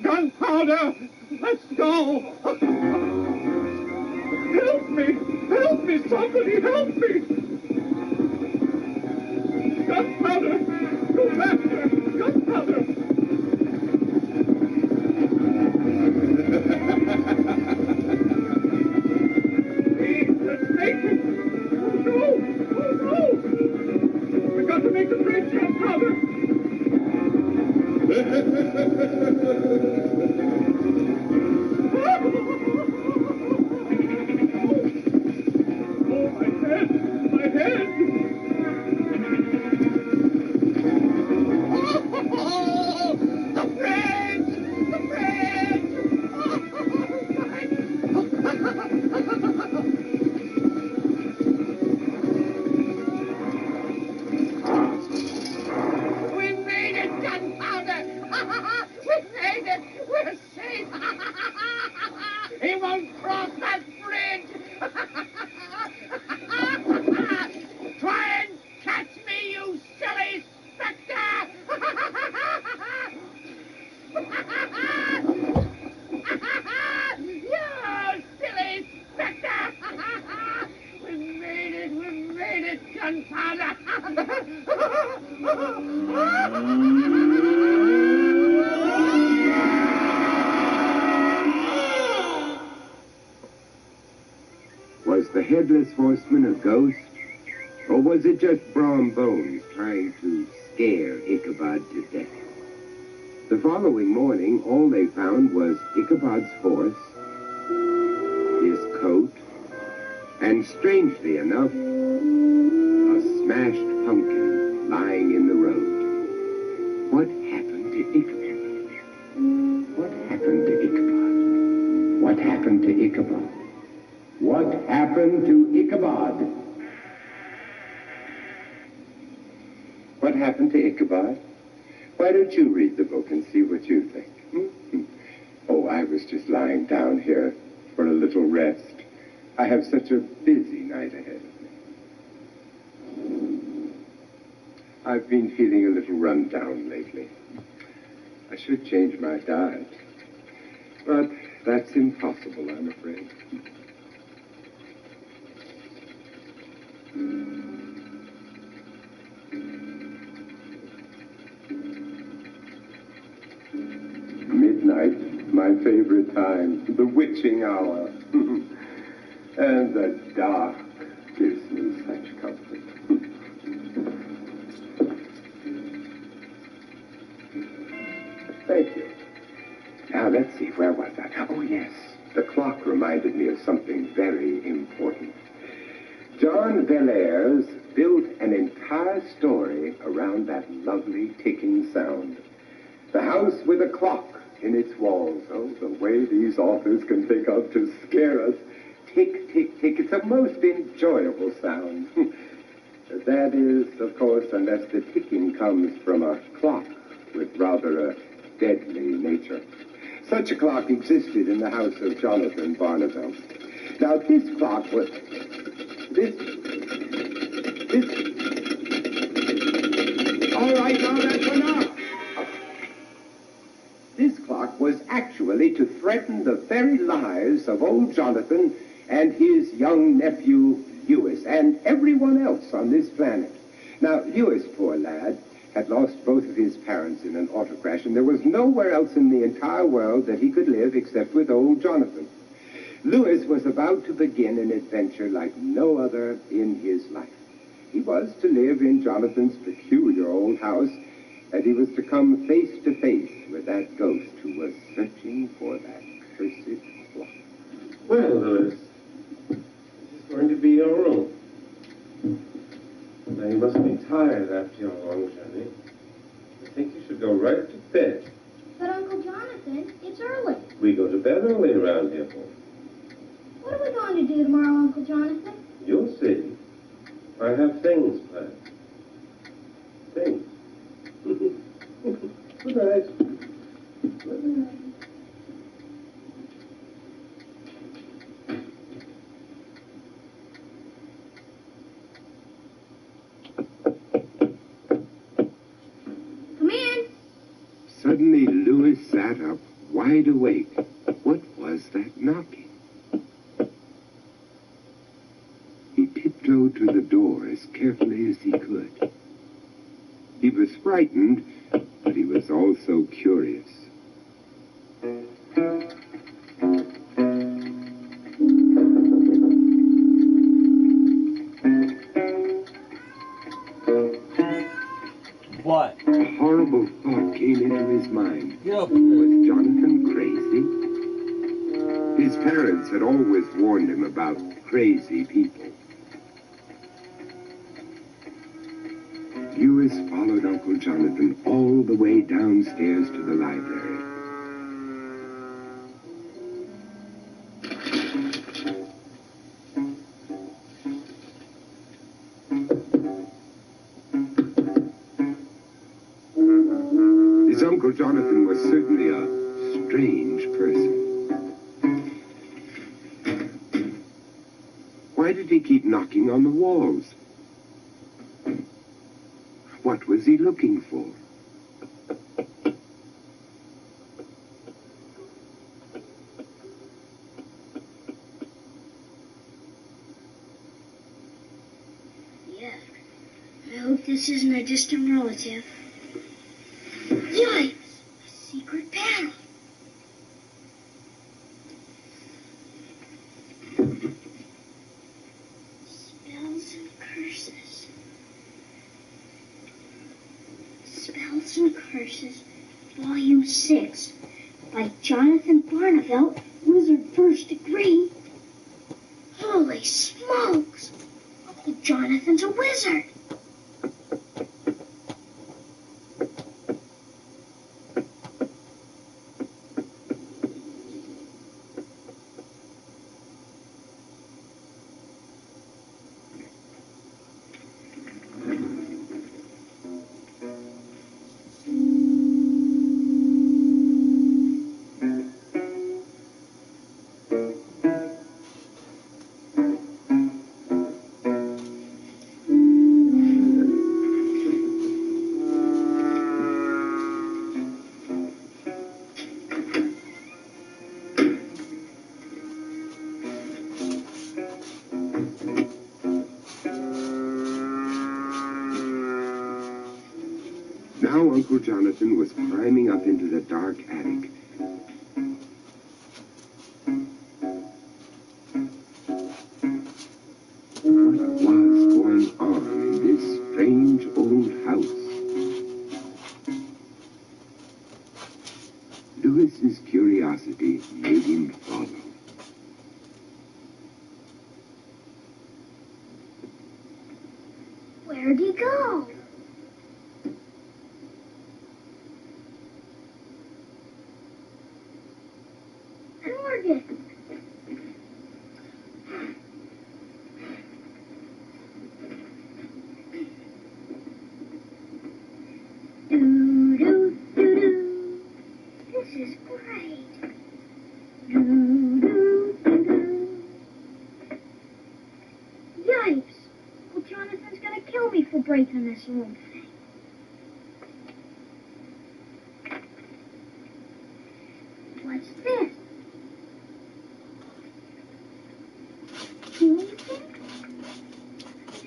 Gunpowder! Let's go! Help me! Help me! Somebody help me! Gunpowder! Go faster! Gunpowder! Let's make it! Oh no! We've got to make the bridge, Gunpowder! Oh, my head! My head! Oh, the bridge! The bridge! We made it, Gunpowder! We made it! We're safe! He won't cross that bridge! Try and catch me, you silly spectre! You silly spectre! We made it, Gunpowder! Was the headless horseman a ghost? Or was it just Brom Bones trying to scare Ichabod to death? The following morning, all they found was Ichabod's horse, his coat, and strangely enough, a smashed pumpkin lying in the road. What happened to Ichabod? What happened to Ichabod? What happened to Ichabod? What happened to Ichabod? What happened to Ichabod? Why don't you read the book and see what you think? Oh, I was just lying down here for a little rest. I have such a busy night ahead of me. I've been feeling a little run down lately. I should change my diet. But that's impossible, I'm afraid. my favorite time, the witching hour. And the dark gives me such comfort. Thank you. Now, let's see, where was I? Oh, yes. The clock reminded me of something very important. John Bellairs built an entire story around that lovely ticking sound. The house with a clock in its walls. Oh, the way these authors can think of to scare us. Tick, tick, tick. It's a most enjoyable sound. That is, of course, unless the ticking comes from a clock with rather a deadly nature. Such a clock existed in the house of Jonathan Barnavelt. Now, this clock was... All right, now that's enough. This clock was actually to threaten the very lives of old Jonathan and his young nephew, Lewis, and everyone else on this planet. Now, Lewis, poor lad, had lost both of his parents in an auto crash, and there was nowhere else in the entire world that he could live except with old Jonathan. Lewis was about to begin an adventure like no other in his life. He was to live in Jonathan's peculiar old house, and he was to come face to face with that ghost who was searching for that cursed clock. Well, Lewis, this is going to be your room. Now, you must be tired after your long journey. I think you should go right to bed. But, Uncle Jonathan, it's early. We go to bed early around here, boy. What are we going to do tomorrow, Uncle Jonathan? You'll see. I have things planned. Things. Good night. Good night. Come in. Suddenly, Lewis sat up, wide awake. What was that knocking? He tiptoed to the door as carefully as he could. He was frightened, but he was also curious. What? A horrible thought came into his mind. Yep. Was Jonathan crazy? His parents had always warned him about crazy people. Lewis followed Uncle Jonathan all the way downstairs to the library. His Uncle Jonathan was certainly a strange person. Why did he keep knocking on the walls? What was he looking for? Yuck. I hope this isn't a distant relative. Yikes! A secret panel. Spells and curses. Spells and Curses, Volume 6, by Jonathan Barnavelt, Wizard First Degree. Holy smokes! Uncle Jonathan's a wizard! Now Uncle Jonathan was climbing up into the dark attic. Where'd he go? An organ. Do-do-do-do. This is great. Do-do-do-do. Yikes! Well, Jonathan's gonna kill me for breaking this room thing. What's this? Anything?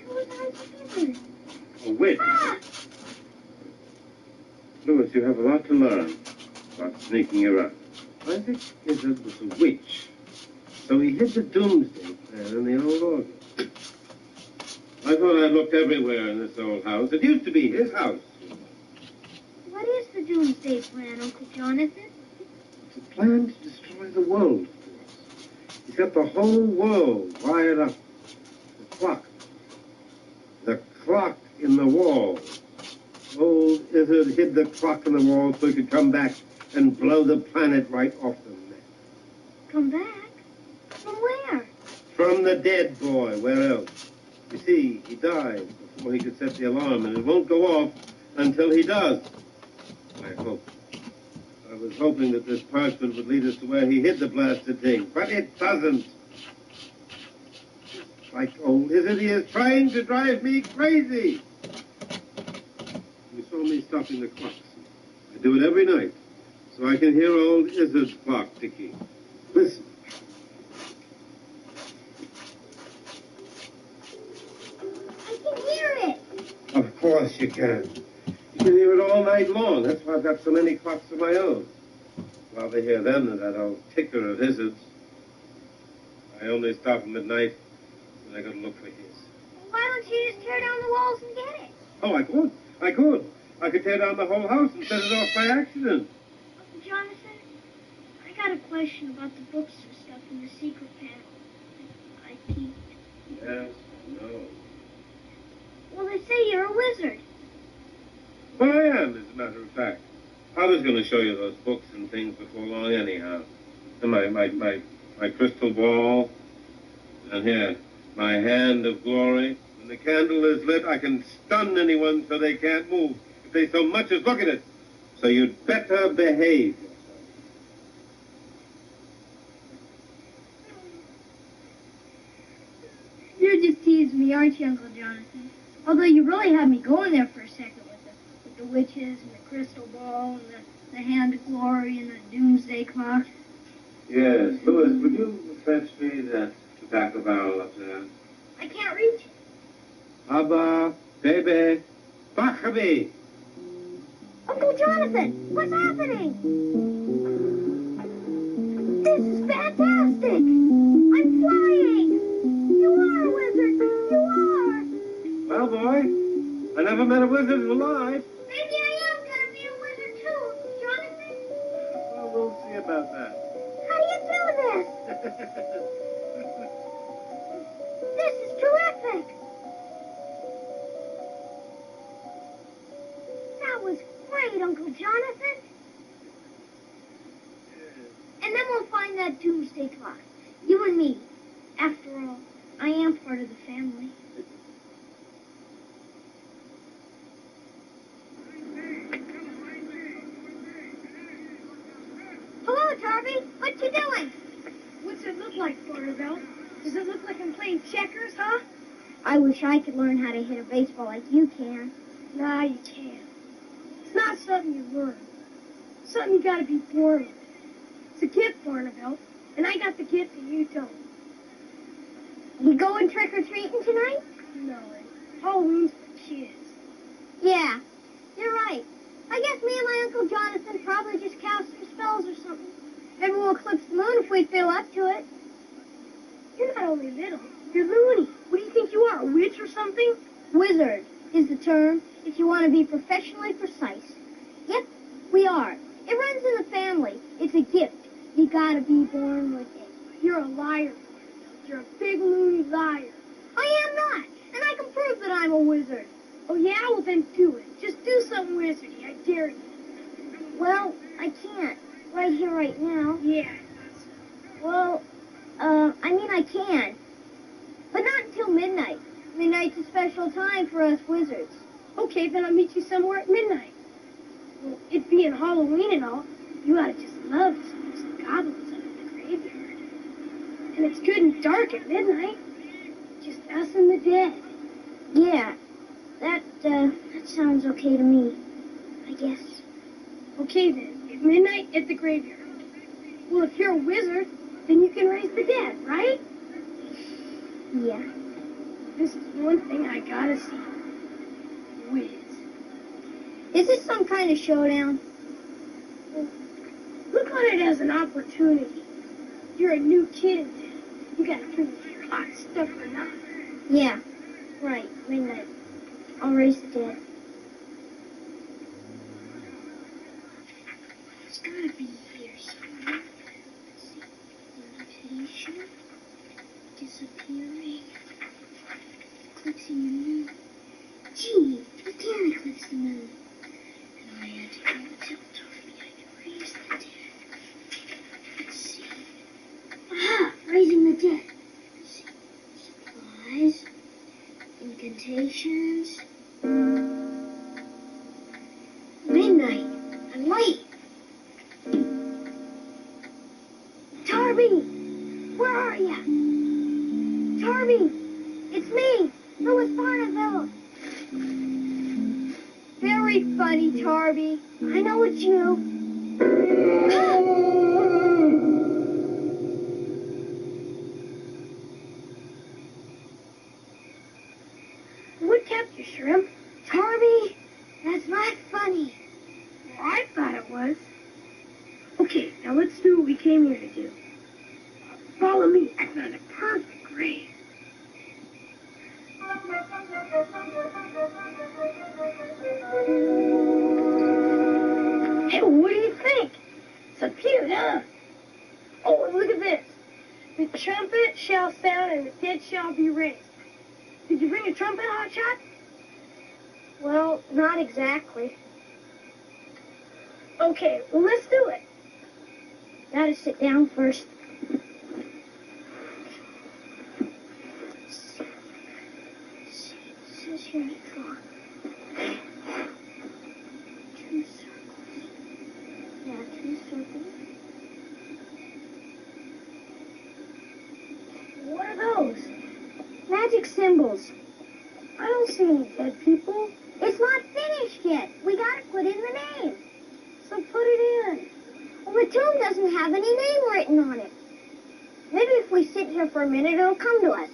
Whose eyes are these? A witch. Ah! Louis, you have a lot to learn about sneaking around. Isaac Izzard was a witch, so he hid the doomsday plan in the old organ. I thought I'd looked everywhere in this old house. It used to be his house. What is the doomsday plan, Uncle Jonathan? It's a plan to destroy the world, of course. He's got the whole world wired up. The clock. The clock in the wall. Old Izzard hid the clock in the wall so he could come back and blow the planet right off the map. Come back? From where? From the dead, boy. Where else? You see, he died before he could set the alarm, and it won't go off until he does. I hope. I was hoping that this parchment would lead us to where he hid the blasted thing, but it doesn't. Like old Izzard, he is trying to drive me crazy. You saw me stopping the clocks. I do it every night, so I can hear old Izzard's clock ticking. Listen. I can hear it. Of course you can. You can hear it all night long. That's why I've got so many clocks of my own. I'd rather hear them than that old ticker of Izzard's. I only stop him at night when I go to look for his. Why don't you just tear down the walls and get it? Oh, I could. I could. I could tear down the whole house and set it off by accident. Uncle Jonathan, I got a question about the books and stuff in the secret panel I keep. Yes, no. Well, they say you're a wizard. Well, I am, as a matter of fact. I was going to show you those books and things before long anyhow. And my crystal ball. And here, my hand of glory. When the candle is lit, I can stun anyone so they can't move. If they so much as look at it. So you'd better behave yourself. You're just teasing me, aren't you, Uncle Jonathan? Although you really had me going there for a second with the witches and the crystal ball and the hand of glory and the doomsday clock. Yes, Louis, would you fetch me that tobacco barrel up there? I can't reach it. Abba, baby, Bakabi. Uncle Jonathan, what's happening? This is fantastic. I'm flying. You are a wizard. You are. Well, boy, I never met a wizard alive. Maybe I am going to be a wizard too, Uncle Jonathan. Well, we'll see about that. How do you do this? This is terrific. That was great, Uncle Jonathan. And then we'll find that doomsday clock. You and me. After all, I am part of the family. Hello, Darby. What you doing? What's it look like, Porterbell? Does it look like I'm playing checkers, huh? I wish I could learn how to hit a baseball like you can. Nah, you can't. It's not something you learn. It's something you gotta be born with. It's a gift, Barnabelle, and I got the gift and you don't. You going trick-or-treating tonight? No, Halloween's for kids. Yeah, you're right. I guess me and my Uncle Jonathan probably just cast some spells or something. Maybe we'll eclipse the moon if we feel up to it. You're not only little, you're loony. What do you think you are, a witch or something? Wizard is the term if you want to be professionally precise. Yep, we are. It runs in the family. It's a gift. You gotta be born with it. You're a liar. You're a big loony liar. I am not, and I can prove that I'm a wizard. Oh, yeah? Well, then do it. Just do something wizardy. I dare you. Well, I can't. Right here, right now. Yeah. Well, I can. But not until midnight. Midnight's a special time for us wizards. Okay, then I'll meet you somewhere at midnight. Well, it being Halloween and all, you ought to just love some goblins up in the graveyard. And it's good and dark at midnight. Just us and the dead. Yeah, that sounds okay to me, I guess. Okay, then. At midnight at the graveyard. Well, if you're a wizard, then you can raise the dead, right? Yeah. This is one thing I gotta see. Wiz. Is this some kind of showdown? Look on it as an opportunity. You're a new kid in town. You gotta prove your hot stuff or not. Yeah, right, midnight. I'll raise the dead. It's gotta be here somewhere. Let's see. Invitation. Disappearing. Eclipsing the moon. Gee, the dead eclipsed the moon. And I had to go until Darby I could raise the dead. Let's see. Aha! Raising the dead. Let's see. Supplies. Incantations. Midnight. And light. Darby! Where are ya? Darby! It's me, Louis Barneville. Very funny, Tarby. I know it's you. What kept you, Shrimp? Tarby, that's not funny. Well, I thought it was. Okay, now let's do what we came here to do. Follow me. I found a perfect grave. Hey, what do you think? So cute, huh? Oh, and look at this. The trumpet shall sound and the dead shall be raised. Did you bring a trumpet, Hotshot? Well, not exactly. Okay, well, let's do it. Gotta sit down first. It says here to draw. 2 circles. Yeah, 2 circles. What are those? Magic symbols. I don't see any dead people. It's not finished yet. We gotta put in the name. So put it in. Well, the tomb doesn't have any name written on it. Maybe if we sit here for a minute, it'll come to us.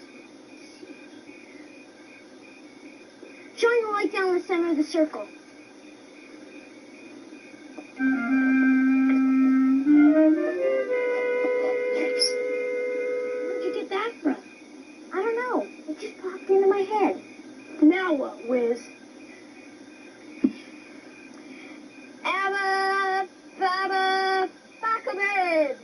Shine the light down the center of the circle. Where'd you get that from? I don't know. It just popped into my head. Now what, Wiz? Abba, Baba, Bakabib.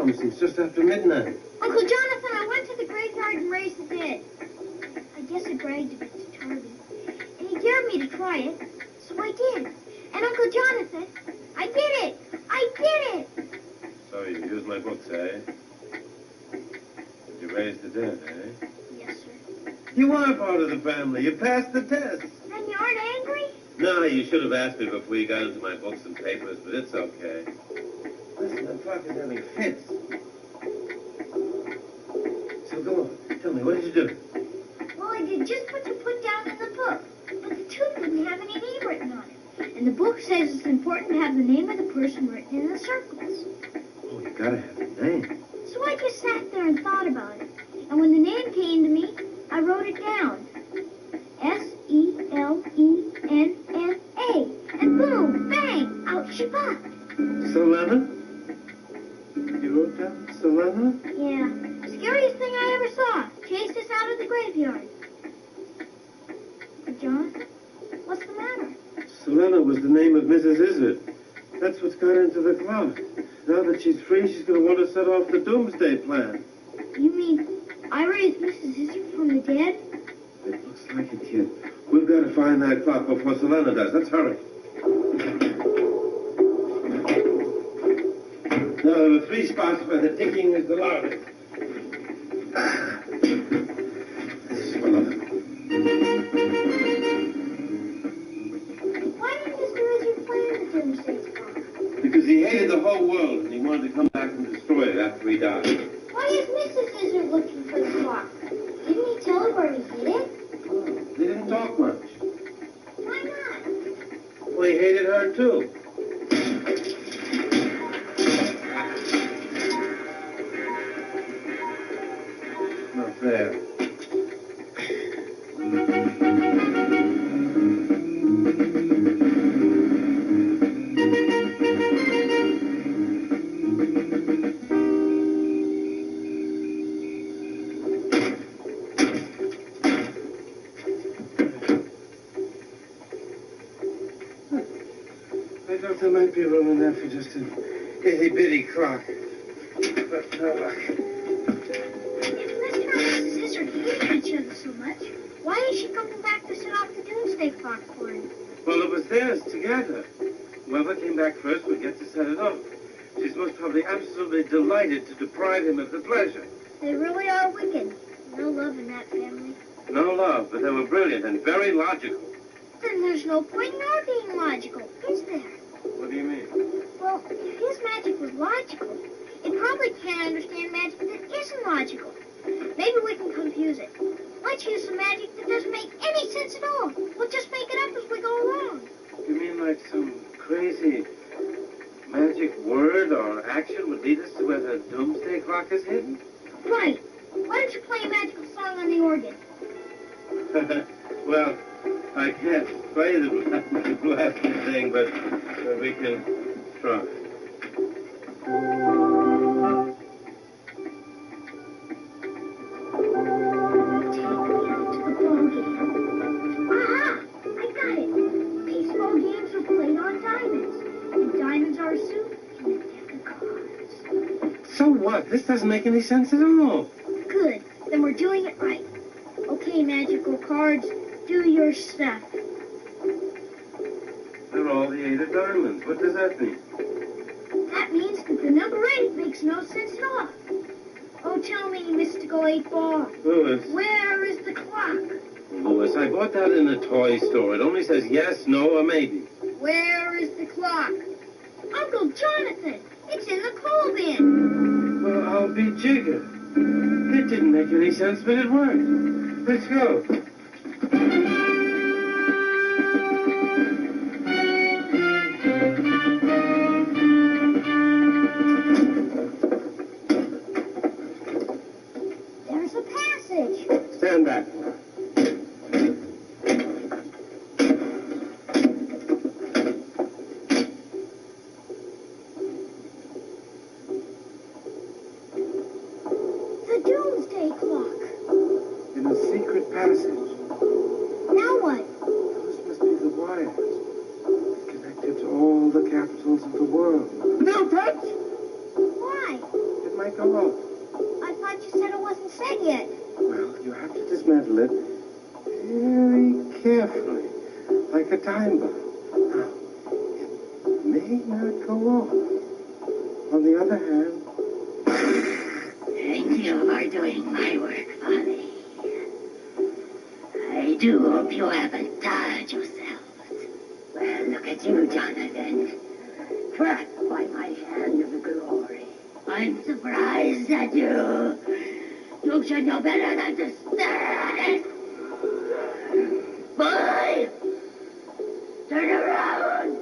Since just after midnight. Uncle Jonathan, I went to the graveyard and raised the dead. I guess I bragged a bit to Tarby. And he dared me to try it, so I did. And Uncle Jonathan, I did it! I I did it! So you used my books, eh? Did you raise the dead, eh? Yes, sir. You are part of the family. You passed the test. And you aren't angry? No, you should have asked me before you got into my books and papers, but it's okay. Listen, the clock is having fits. So go on. Tell me, what did you do? Well, I did just what you put down in the book. But the tube didn't have any name written on it. And the book says it's important to have the name of the person written in the circles. Oh, you gotta have the name. So I just sat there and thought about it. And when the name came to me, I wrote it down. Selena. And boom, bang, out she popped. Selena? You wrote down Selena? Yeah. Scariest thing I ever saw. Chased us out of the graveyard. John, what's the matter? Selena was the name of Mrs. Izzard. That's what's got into the clock. Now that she's free, she's going to want to set off the doomsday plan. You mean I raised Mrs. Izzard from the dead? It looks like it, kid. We've got to find that clock before Selena does. Let's hurry. Now, there are 3 spots where the ticking is the loudest. This is one of them. Why didn't Mr. Izzard plan the doomsday clock? Because he hated the whole world, and he wanted to come back and destroy it after he died. Why is Mrs. Izzard looking for the clock? Didn't he tell her where he hid it? They didn't talk much. Why not? Well, he hated her, too. Not there. I thought there might be room in there for just a itty-bitty clock. But no luck. If Mr. and Mrs. Izzard hated each other so much, why is she coming back to set off the doomsday clock for him? Well, it was theirs together. Whoever came back first would get to set it off. She's most probably absolutely delighted to deprive him of the pleasure. They really are wicked. No love in that family. No love, but they were brilliant and very logical. Then there's no point in our being logical, is there? What do you mean? Well, if his magic was logical, it probably can't understand magic that isn't logical. Maybe we can confuse it. Let's use some magic that doesn't make any sense at all. We'll just make it up as we go along. You mean like some crazy magic word or action would lead us to where the doomsday clock is hidden? Right. Why don't you play a magical song on the organ? Well, I can't play the blasted thing, but we can try. Aha! I got it. Baseball games are played on diamonds. And diamonds are a suit and a deck of cards. So what? This doesn't make any sense at all. Good. Then we're doing it right. Okay, magical cards, do your stuff. They're all the 8 of diamonds. What does that mean? That means that the number 8 makes no sense at all. Oh, tell me, mystical 8 ball. Louis. Where is the clock? Louis, I bought that in the toy store. It only says yes, no, or maybe. Where is the clock? Uncle Jonathan, it's in the coal bin. Well, I'll be jiggered. It didn't make any sense, but it worked. Let's go. There's a passage. Stand back. The doomsday clock. In a secret passage. Now what? Those must be the wires. Connected to all the capitals of the world. No touch! Why? It might go off. I thought you said it wasn't said yet. Well, you have to dismantle it very carefully, like a time bomb. Now, it may not go off. On the other hand, And you are doing my work, Father. I do hope you haven't tired yourselves. Well, look at you, Jonathan. Trapped by my hand of glory. I'm surprised at you. You should know better than to stare at it. Boy! Turn around!